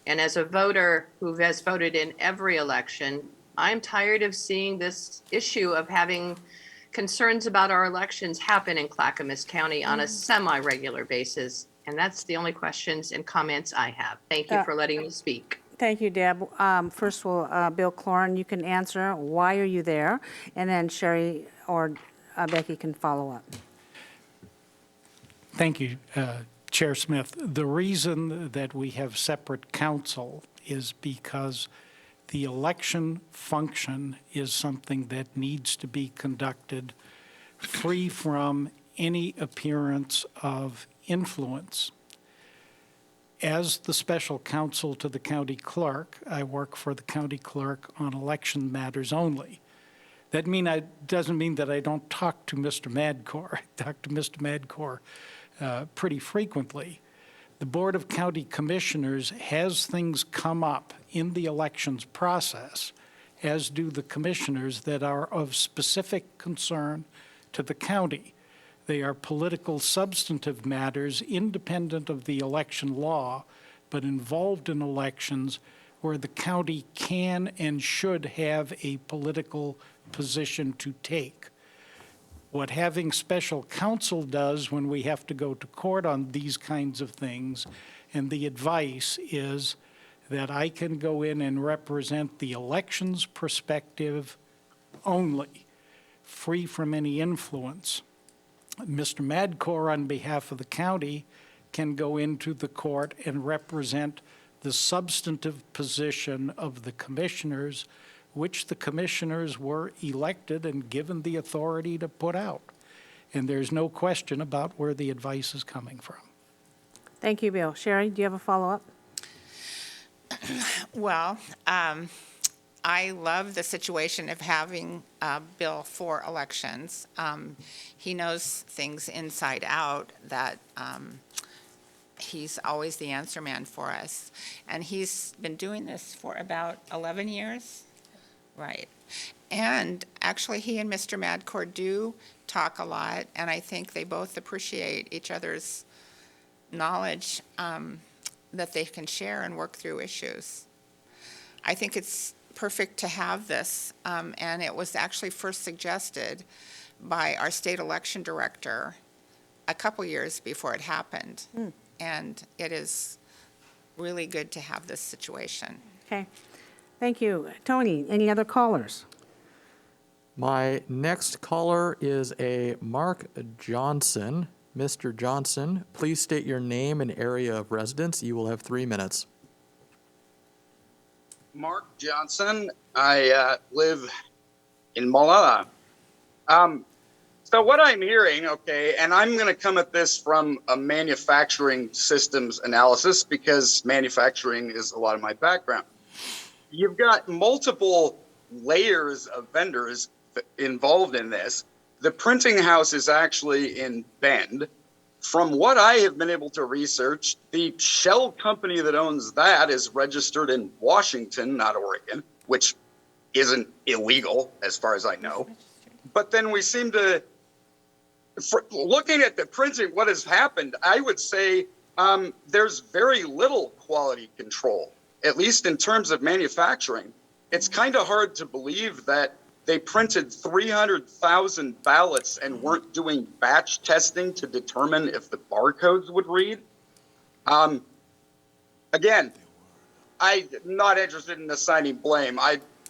And as a voter who has voted in every election, I'm tired of seeing this issue of having concerns about our elections happen in Clackamas County on a semi-regular basis. And that's the only questions and comments I have. Thank you for letting me speak. Thank you, Deb. First of all, Bill Cloran, you can answer, why are you there? And then Sherry or Becky can follow up. Thank you, Chair Smith. The reason that we have separate counsel is because the election function is something that needs to be conducted free from any appearance of influence. As the special counsel to the county clerk, I work for the county clerk on election matters only. That doesn't mean that I don't talk to Mr. Madcore. I talk to Mr. Madcore pretty frequently. The Board of County Commissioners has things come up in the elections process, as do the commissioners, that are of specific concern to the county. They are political substantive matters independent of the election law, but involved in elections where the county can and should have a political position to take. What having special counsel does when we have to go to court on these kinds of things, and the advice is that I can go in and represent the elections perspective only, free from any influence. Mr. Madcore, on behalf of the county, can go into the court and represent the substantive position of the commissioners, which the commissioners were elected and given the authority to put out. And there's no question about where the advice is coming from. Thank you, Bill. Sherry, do you have a follow-up? Well, I love the situation of having Bill for elections. He knows things inside out that he's always the answer man for us. And he's been doing this for about 11 years. Right. And actually, he and Mr. Madcore do talk a lot, and I think they both appreciate each other's knowledge that they can share and work through issues. I think it's perfect to have this, and it was actually first suggested by our state election director a couple years before it happened. And it is really good to have this situation. Okay. Thank you. Tony, any other callers? My next caller is a Mark Johnson. Mr. Johnson, please state your name and area of residence. You will have 3 minutes. Mark Johnson. I live in Malala. So what I'm hearing, okay, and I'm going to come at this from a manufacturing systems analysis because manufacturing is a lot of my background. You've got multiple layers of vendors involved in this. The printing house is actually in Bend. From what I have been able to research, the shell company that owns that is registered in Washington, not Oregon, which isn't illegal as far as I know. But then we seem to, looking at the printing, what has happened, I would say there's very little quality control, at least in terms of manufacturing. It's kind of hard to believe that they printed 300,000 ballots and weren't doing batch testing to determine if the barcodes would read. Again, I'm not interested in assigning blame.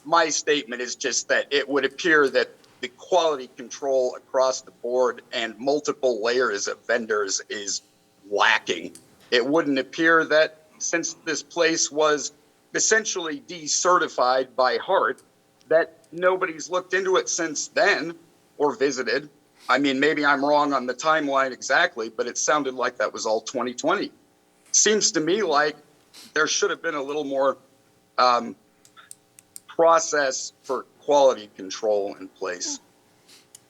My statement is just that it would appear that the quality control across the board and multiple layers of vendors is lacking. It wouldn't appear that since this place was essentially decertified by heart, that nobody's looked into it since then or visited. I mean, maybe I'm wrong on the timeline exactly, but it sounded like that was all 2020. Seems to me like there should have been a little more process for quality control in place.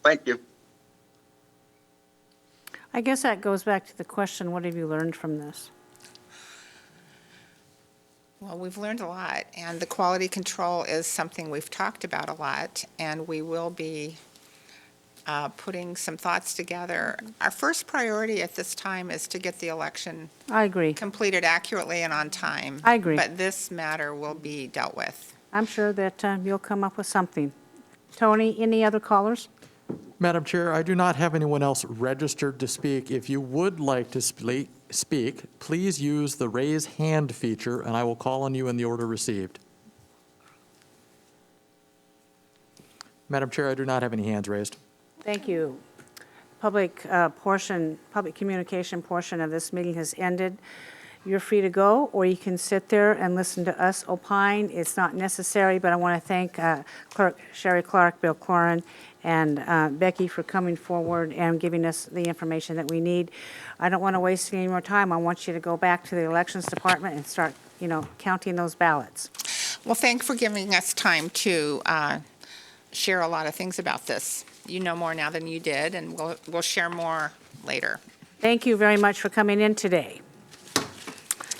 Thank you. I guess that goes back to the question, what have you learned from this? Well, we've learned a lot, and the quality control is something we've talked about a lot, and we will be putting some thoughts together. Our first priority at this time is to get the election I agree. completed accurately and on time. I agree. But this matter will be dealt with. I'm sure that you'll come up with something. Tony, any other callers? Madam Chair, I do not have anyone else registered to speak. If you would like to speak, please use the raise hand feature, and I will call on you in the order received. Madam Chair, I do not have any hands raised. Thank you. Public communication portion of this meeting has ended. You're free to go, or you can sit there and listen to us opine. It's not necessary, but I want to thank Clerk Sherry Clark, Bill Cloran, and Becky for coming forward and giving us the information that we need. I don't want to waste any more time. I want you to go back to the elections department and start, counting those ballots. Well, thanks for giving us time to share a lot of things about this. You know more now than you did, and we'll share more later. Thank you very much for coming in today.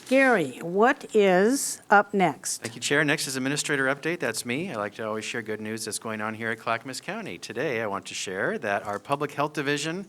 Gary, what is up next? Thank you, Chair. Next is Administrator Update. That's me. I like to always share good news that's going on here at Clackamas County. Today, I want to share that our Public Health Division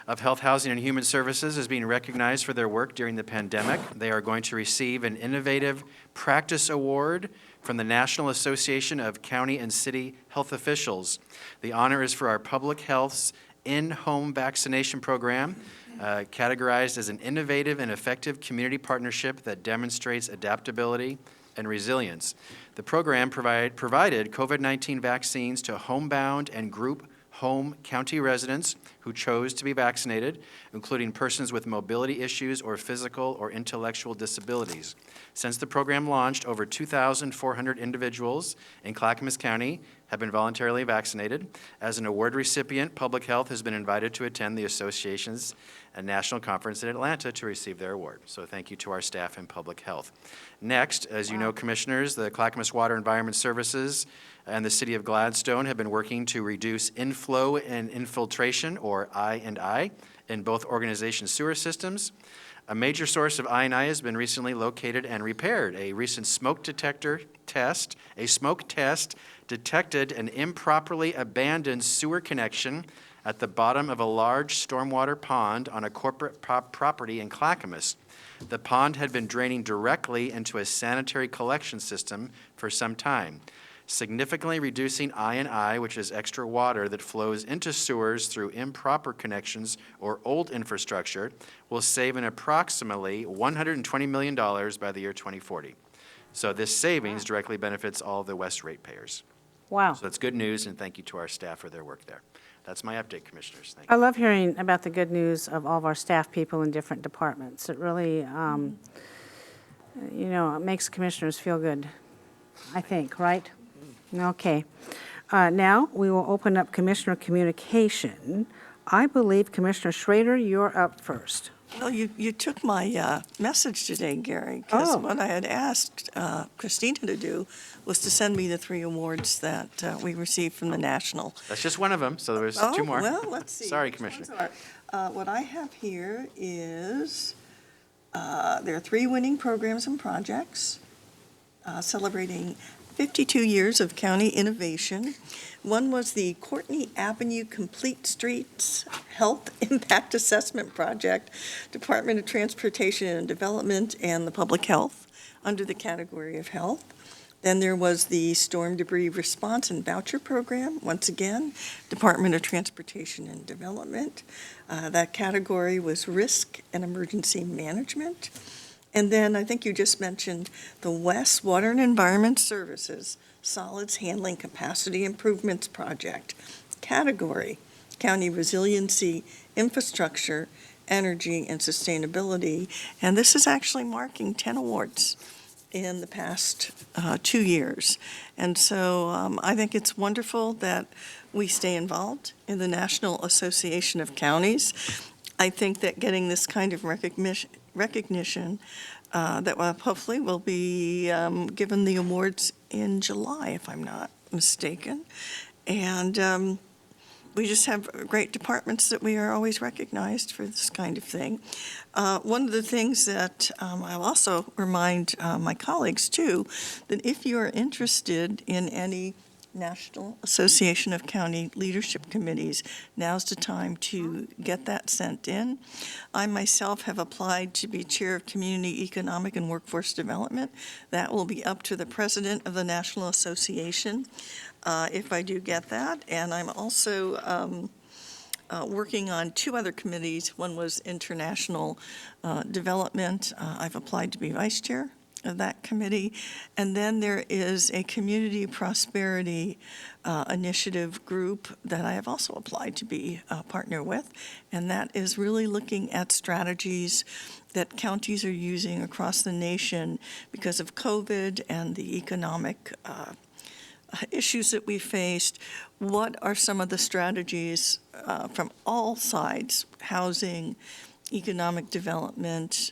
of Health, Housing, and Human Services is being recognized for their work during the pandemic. They are going to receive an Innovative Practice Award from the National Association of County and City Health Officials. The honor is for our public health's in-home vaccination program, categorized as an innovative and effective community partnership that demonstrates adaptability and resilience. The program provided COVID-19 vaccines to homebound and group home county residents who chose to be vaccinated, including persons with mobility issues or physical or intellectual disabilities. Since the program launched, over 2,400 individuals in Clackamas County have been voluntarily vaccinated. As an award recipient, Public Health has been invited to attend the association's national conference in Atlanta to receive their award. So thank you to our staff in Public Health. Next, as you know, Commissioners, the Clackamas Water Environment Services and the City of Gladstone have been working to reduce inflow and infiltration, or I&I, in both organizations' sewer systems. A major source of I&I has been recently located and repaired. A recent smoke test detected an improperly abandoned sewer connection at the bottom of a large stormwater pond on a corporate property in Clackamas. The pond had been draining directly into a sanitary collection system for some time, significantly reducing I&I, which is extra water that flows into sewers through improper connections or old infrastructure, will save an approximately $120 million by the year 2040. So this savings directly benefits all of the West ratepayers. Wow. So that's good news, and thank you to our staff for their work there. That's my update, Commissioners. Thank I you. love hearing about the good news of all of our staff people in different departments. It really, it makes commissioners feel good, I think, right? Okay. Now, we will open up Commissioner communication. I believe Commissioner Schrader, you're up first. Well, you took my message today, Gary, because Oh. what I had asked Christina to do was to send me the 3 awards that we received from the National. That's just one of them, so there's 2 more. Well, let's see. Sorry, which ones Commissioner. are. What I have here is, there are 3 winning programs and projects celebrating 52 years of county innovation. One was the Courtney Avenue Complete Streets Health Impact Assessment Project, Department of Transportation and Development, and the Public Health, under the category of health. Then there was the Storm Debris Response and Voucher Program, once again, Department of Transportation and Development. That category was Risk and Emergency Management. And then I think you just mentioned the West Water and Environment Services Solids Handling Capacity Improvements Project category, County Resiliency, Infrastructure, Energy, and Sustainability. And this is actually marking 10 awards in the past 2 years. And so I think it's wonderful that we stay involved in the National Association of Counties. I think that getting this kind of recognition that hopefully will be given the awards in July, if I'm not mistaken. And we just have great departments that we are always recognized for this kind of thing. One of the things that I'll also remind my colleagues too, that if you are interested in any National Association of County Leadership Committees, now's the time to get that sent in. I myself have applied to be Chair of Community Economic and Workforce Development. That will be up to the President of the National Association if I do get that. And I'm also working on 2 other committees. One was International Development. I've applied to be Vice Chair of that committee. And then there is a Community Prosperity Initiative group that I have also applied to be a partner with. And that is really looking at strategies that counties are using across the nation because of COVID and the economic issues that we faced. What are some of the strategies from all sides, housing, economic development,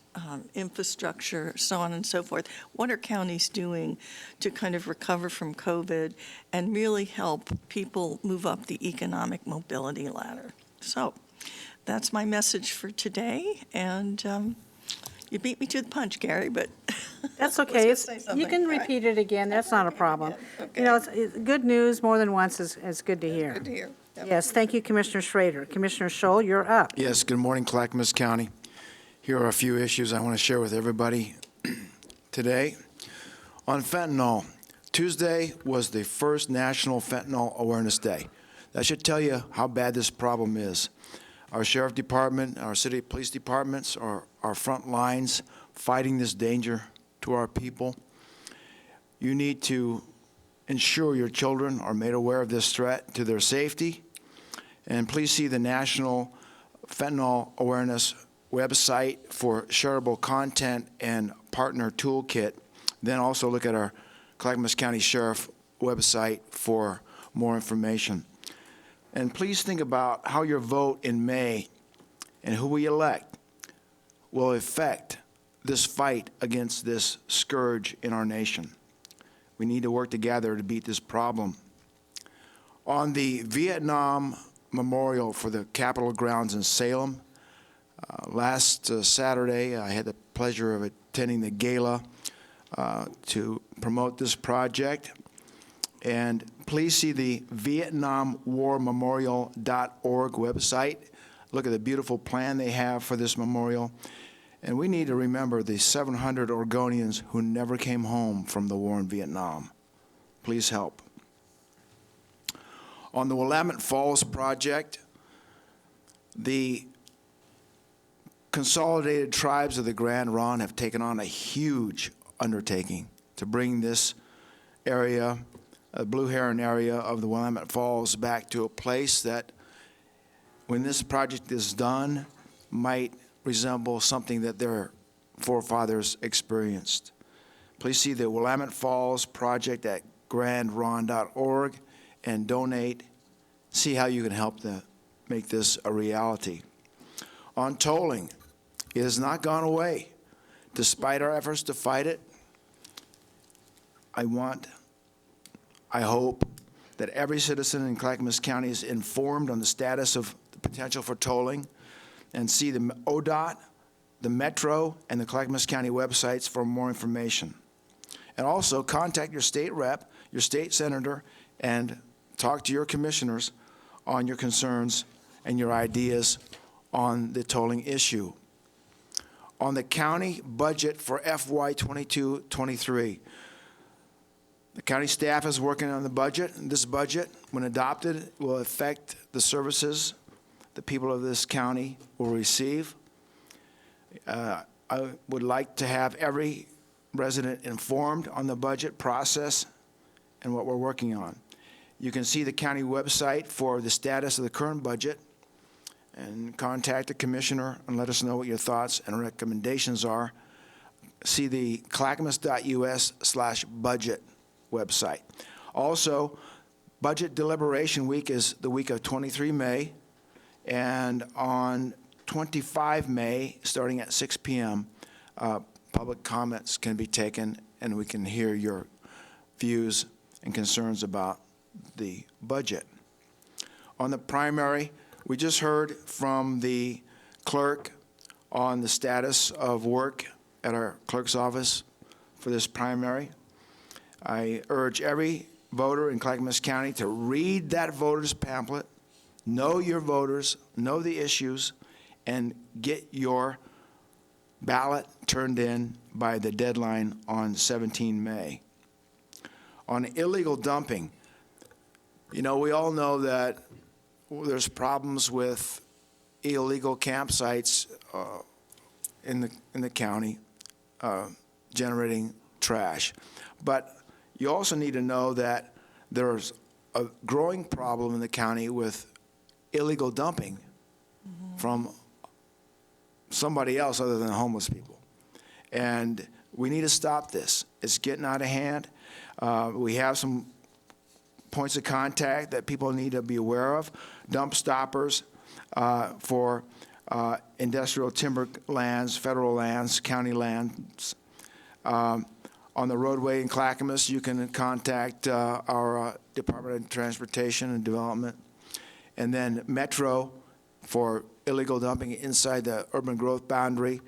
infrastructure, so on and so forth? What are counties doing to kind of recover from COVID and really help people move up the economic mobility ladder? So that's my message for today, and you beat me to the punch, Gary, but That's I was okay. gonna It's- say You something, can right? repeat it again. That's not a problem. You know, good news more than once is good to hear. Good to hear. Yep. Yes, thank you, Commissioner Schrader. Commissioner Scholl, you're up. Yes, good morning, Clackamas County. Here are a few issues I want to share with everybody today. On fentanyl, Tuesday was the first National Fentanyl Awareness Day. That should tell you how bad this problem is. Our sheriff department, our city police departments are our front lines fighting this danger to our people. You need to ensure your children are made aware of this threat to their safety. And please see the National Fentanyl Awareness website for shareable content and partner toolkit. Then also look at our Clackamas County Sheriff website for more information. And please think about how your vote in May and who we elect will affect this fight against this scourge in our nation. We need to work together to beat this problem. On the Vietnam Memorial for the Capitol grounds in Salem, last Saturday I had the pleasure of attending the gala to promote this project. And please see the VietnamWarMemorial.org website. Look at the beautiful plan they have for this memorial. And we need to remember the 700 Oregonians who never came home from the war in Vietnam. Please help. On the Willamette Falls project, the Consolidated Tribes of the Grand Ronde have taken on a huge undertaking to bring this area, the Blue Heron area of the Willamette Falls, back to a place that, when this project is done, might resemble something that their forefathers experienced. Please see the Willamette Falls project at grandron.org and donate. See how you can help to make this a reality. On tolling, it has not gone away. Despite our efforts to fight it, I hope that every citizen in Clackamas County is informed on the status of the potential for tolling, and see the ODOT, the Metro, and the Clackamas County websites for more information. And also contact your state rep, your state senator, and talk to your commissioners on your concerns and your ideas on the tolling issue. On the county budget for FY 22-23, The county staff is working on the budget. This budget, when adopted, will affect the services the people of this county will receive. I would like to have every resident informed on the budget process and what we're working on. You can see the county website for the status of the current budget and contact the commissioner and let us know what your thoughts and recommendations are. See the clackamas.us/budget website. Also, budget deliberation week is the week of 23 May, and on 25 May, starting at 6 p.m., public comments can be taken, and we can hear your views and concerns about the budget. On the primary, we just heard from the clerk on the status of work at our clerk's office for this primary. I urge every voter in Clackamas County to read that voter's pamphlet, know your voters, know the issues, and get your ballot turned in by the deadline on 17 May. On illegal dumping, you know, we all know that there's problems with illegal campsites in the county generating trash. But you also need to know that there's a growing problem in the county with illegal dumping from somebody else other than homeless people. And we need to stop this. It's getting out of hand. We have some points of contact that people need to be aware of. Dump stoppers for industrial timber lands, federal lands, county lands. On the roadway in Clackamas, you can contact our Department of Transportation and Development. And then Metro for illegal dumping inside the urban growth boundary.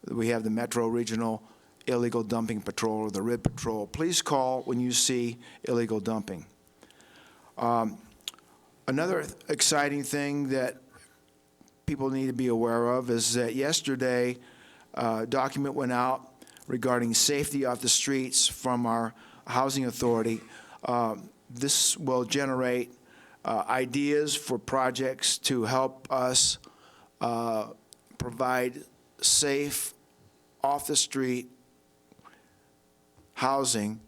We have the Metro Regional Illegal Dumping Patrol, or the RID Patrol. Please call when you see illegal dumping. Another exciting thing that people need to be aware of is that yesterday a document went out regarding safety off the streets from our housing authority. This will generate ideas for projects to help us provide safe, off-the-street housing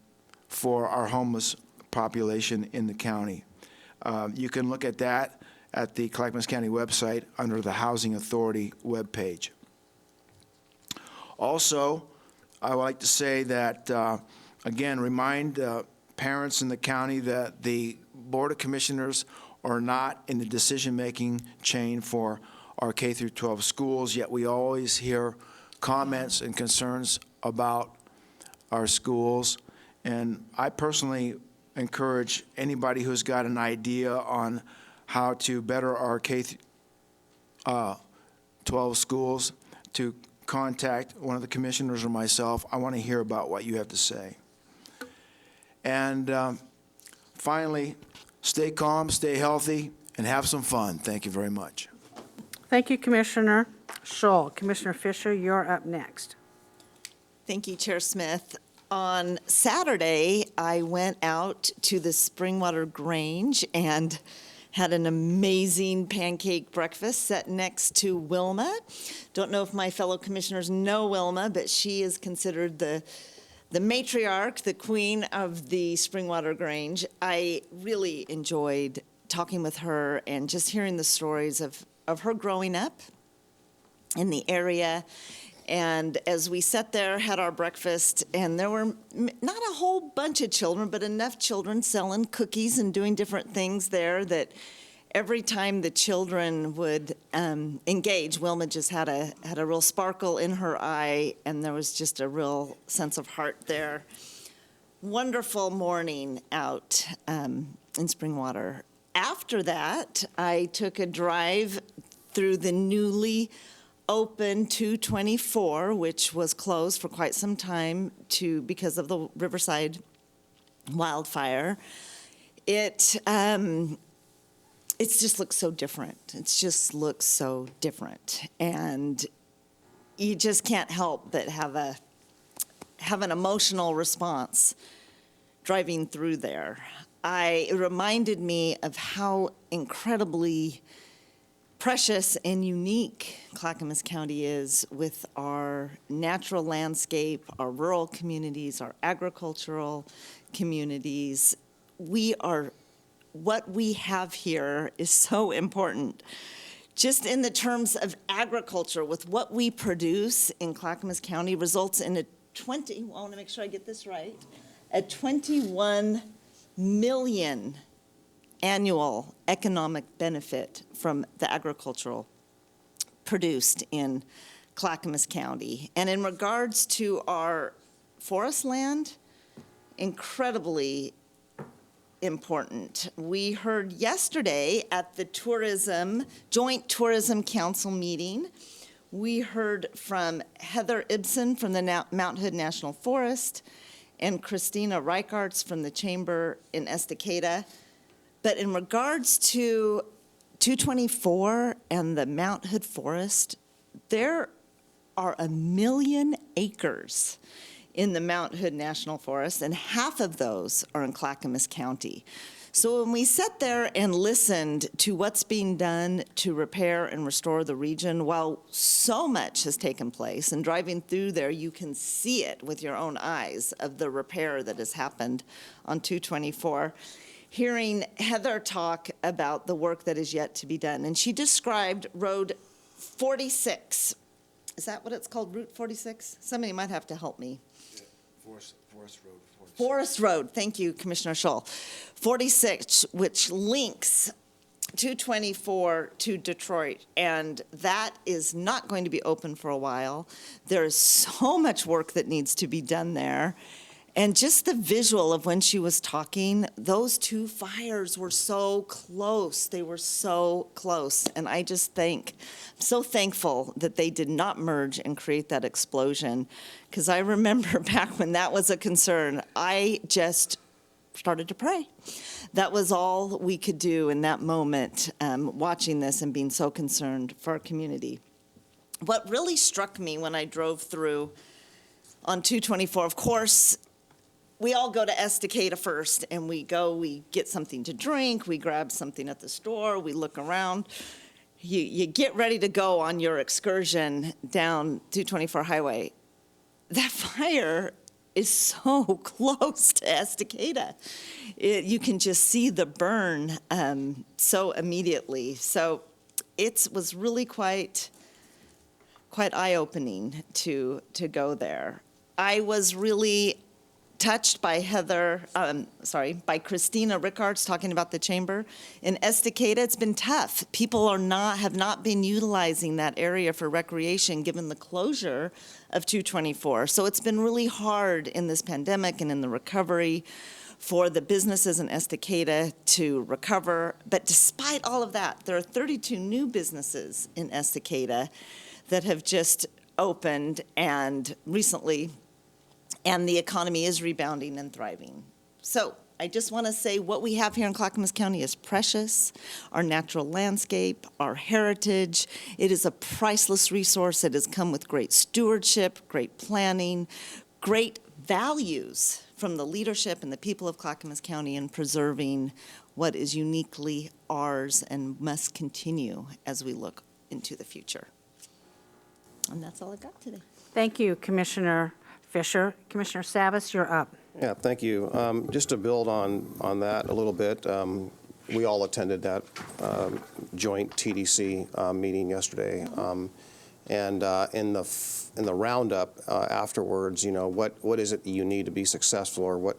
for our homeless population in the county. You can look at that at the Clackamas County website under the Housing Authority webpage. Also, I would like to say that, again, remind parents in the county that the Board of Commissioners are not in the decision-making chain for our K through 12 schools, yet we always hear comments and concerns about our schools. And I personally encourage anybody who's got an idea on how to better our K through 12 schools to contact one of the commissioners or myself. I want to hear about what you have to say. And finally, stay calm, stay healthy, and have some fun. Thank you very much. Thank you, Commissioner Scholl. Commissioner Fisher, you're up next. Thank you, Chair Smith. On Saturday, I went out to the Springwater Grange and had an amazing pancake breakfast set next to Wilma. Don't know if my fellow commissioners know Wilma, but she is considered the matriarch, the queen of the Springwater Grange. I really enjoyed talking with her and just hearing the stories of her growing up in the area. And as we sat there, had our breakfast, and there were not a whole bunch of children, but enough children selling cookies and doing different things there that every time the children would engage, Wilma just had a real sparkle in her eye, and there was just a real sense of heart there. Wonderful morning out in Springwater. After that, I took a drive through the newly open 224, which was closed for quite some time because of the Riverside wildfire. It just looks so different. It just looks so different, and you just can't help but have an emotional response driving through there. It reminded me of how incredibly precious and unique Clackamas County is with our natural landscape, our rural communities, our agricultural communities. What we have here is so important. Just in the terms of agriculture, with what we produce in Clackamas County results in I want to make sure I get this right, a 21 million annual economic benefit from the agricultural produced in Clackamas County. And in regards to our forest land, incredibly important. We heard yesterday at the Joint Tourism Council meeting, we heard from Heather Ibsen from the Mount Hood National Forest and Christina Reikarts from the Chamber in Estacada. But in regards to 224 and the Mount Hood Forest, there are 1 million acres in the Mount Hood National Forest, and half of those are in Clackamas County. So when we sat there and listened to what's being done to repair and restore the region, while so much has taken place, and driving through there, you can see it with your own eyes of the repair that has happened on 224. Hearing Heather talk about the work that is yet to be done, and she described Road 46. Is that what it's called, Route 46? Somebody might have to help me. Forest Road. 46. Forest Road, thank you, Commissioner Scholl. 46, which links 224 to Detroit, and that is not going to be open for a while. There is so much work that needs to be done there. And just the visual of when she was talking, those two fires were so close. They were so close. And I'm so thankful that they did not merge and create that explosion. Because I remember back when that was a concern, I just started to pray. That was all we could do in that moment, watching this and being so concerned for our community. What really struck me when I drove through on 224, of course, we all go to Estacada first, and we get something to drink, we grab something at the store, we look around. You get ready to go on your excursion down 224 Highway. That fire is so close to Estacada. You can just see the burn so immediately. So it was really quite eye-opening to go there. I was really touched by by Christina Rickards talking about the chamber. In Estacada, it's been tough. People have not been utilizing that area for recreation given the closure of 224. So it's been really hard in this pandemic and in the recovery for the businesses in Estacada to recover. But despite all of that, there are 32 new businesses in Estacada that have just opened and recently, and the economy is rebounding and thriving. So I just want to say what we have here in Clackamas County is precious. Our natural landscape, our heritage, it is a priceless resource. It has come with great stewardship, great planning, great values from the leadership and the people of Clackamas County in preserving what is uniquely ours and must continue as we look into the future. And that's all I got today. Thank you, Commissioner Fisher. Commissioner Savas, you're up. Yeah, thank you. Just to build on that a little bit, we all attended that joint TDC meeting yesterday. And in the roundup afterwards, what is it you need to be successful, or what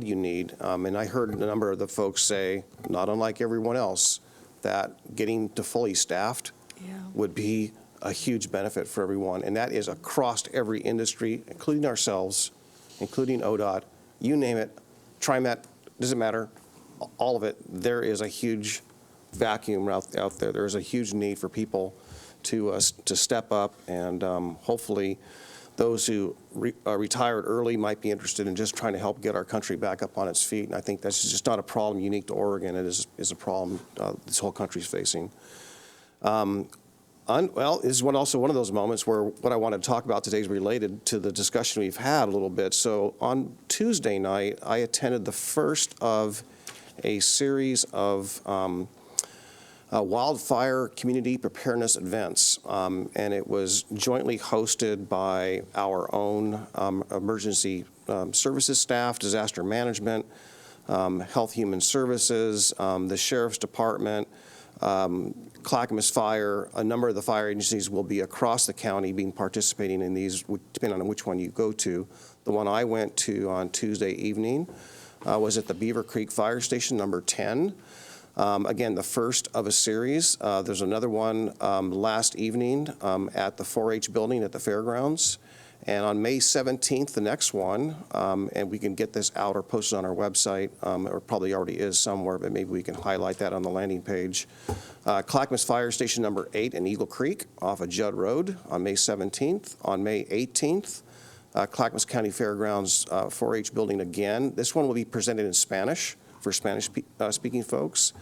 do you need? And I heard a number of the folks say, not unlike everyone else, that getting to fully staffed would be a huge benefit for everyone, and that is across every industry, including ourselves, including ODOT, you name it, TriMet, doesn't matter, all of it. There is a huge vacuum out there. There is a huge need for people to step up, and hopefully those who retired early might be interested in just trying to help get our country back up on its feet. And I think that's just not a problem unique to Oregon. It is a problem this whole country's facing. Well, this is also one of those moments where what I want to talk about today is related to the discussion we've had a little bit. So on Tuesday night, I attended the first of a series of wildfire community preparedness events, and it was jointly hosted by our own emergency services staff, disaster management, Health Human Services, the Sheriff's Department, Clackamas Fire. A number of the fire agencies will be across the county participating in these, depending on which one you go to. The one I went to on Tuesday evening was at the Beaver Creek Fire Station, number 10. Again, the first of a series. There's another one last evening at the 4-H building at the fairgrounds. And on May 17th, the next one, and we can get this out or posted on our website, or probably already is somewhere, but maybe we can highlight that on the landing page. Clackamas Fire Station number 8 in Eagle Creek off of Judd Road on May 17th. On May 18th, Clackamas County Fairgrounds 4-H building again. This one will be presented in Spanish for Spanish-speaking folks.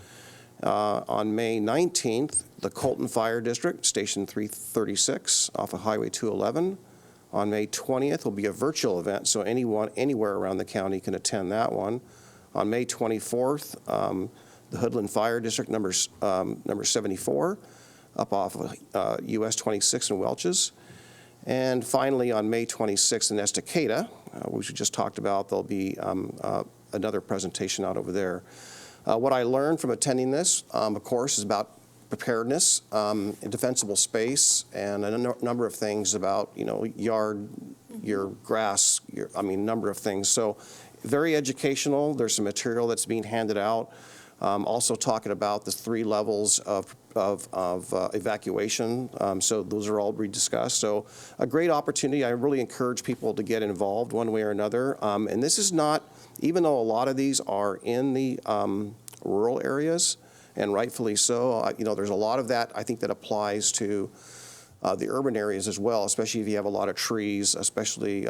On May 19th, the Colton Fire District, Station 336 off of Highway 211. On May 20th will be a virtual event, so anyone anywhere around the county can attend that one. On May 24th, the Hoodland Fire District number 74 up off of US 26 in Welches. And finally, on May 26th in Estacada, which we just talked about, there'll be another presentation out over there. What I learned from attending this, of course, is about preparedness, defensible space, and a number of things about, yard, your grass, number of things. So very educational. There's some material that's being handed out. Also talking about the 3 levels of evacuation. So those are all discussed. So a great opportunity. I really encourage people to get involved one way or another. And this is not, even though a lot of these are in the rural areas, and rightfully so, there's a lot of that, I think, that applies to the urban areas as well, especially if you have a lot of trees, especially,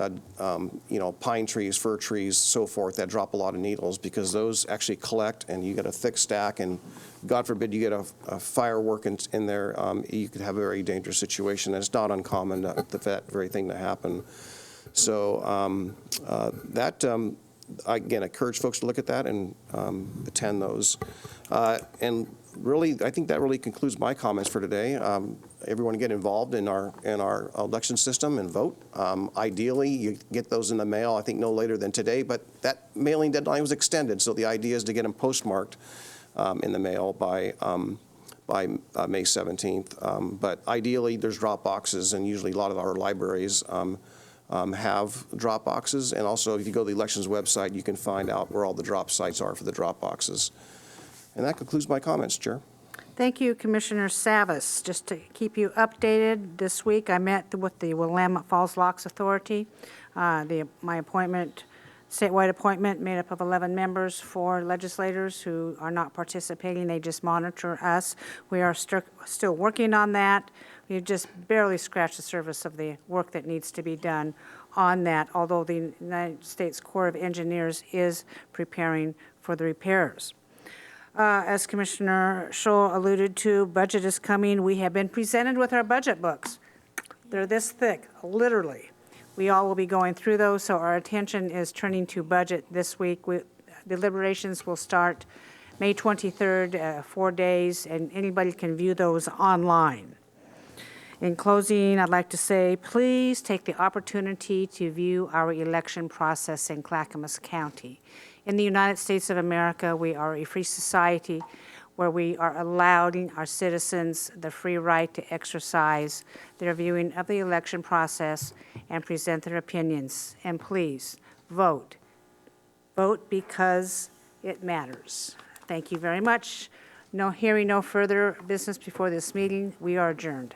pine trees, fir trees, so forth, that drop a lot of needles, because those actually collect and you get a thick stack, and God forbid you get a firework in there, you could have a very dangerous situation. And it's not uncommon for that very thing to happen. So I, again, encourage folks to look at that and attend those. And really, I think that really concludes my comments for today. Everyone get involved in our election system and vote. Ideally, you get those in the mail, I think no later than today, but that mailing deadline was extended, so the idea is to get them postmarked in the mail by May 17th. But ideally, there's drop boxes, and usually a lot of our libraries have drop boxes. And also, if you go to the elections website, you can find out where all the drop sites are for the drop boxes. And that concludes my comments, Chair. Thank you, Commissioner Savas. Just to keep you updated, this week I met with the Willamette Falls Locks Authority. My appointment, statewide appointment, made up of 11 members, 4 legislators who are not participating. They just monitor us. We are still working on that. We've just barely scratched the surface of the work that needs to be done on that, although the United States Corps of Engineers is preparing for the repairs. As Commissioner Scholl alluded to, budget is coming. We have been presented with our budget books. They're this thick, literally. We all will be going through those, so our attention is turning to budget this week. Deliberations will start May 23rd, 4 days, and anybody can view those online. In closing, I'd like to say, please take the opportunity to view our election process in Clackamas County. In the United States of America, we are a free society where we are allowing our citizens the free right to exercise their viewing of the election process and present their opinions. And please, vote. Vote because it matters. Thank you very much. Hearing no further business before this meeting, we are adjourned.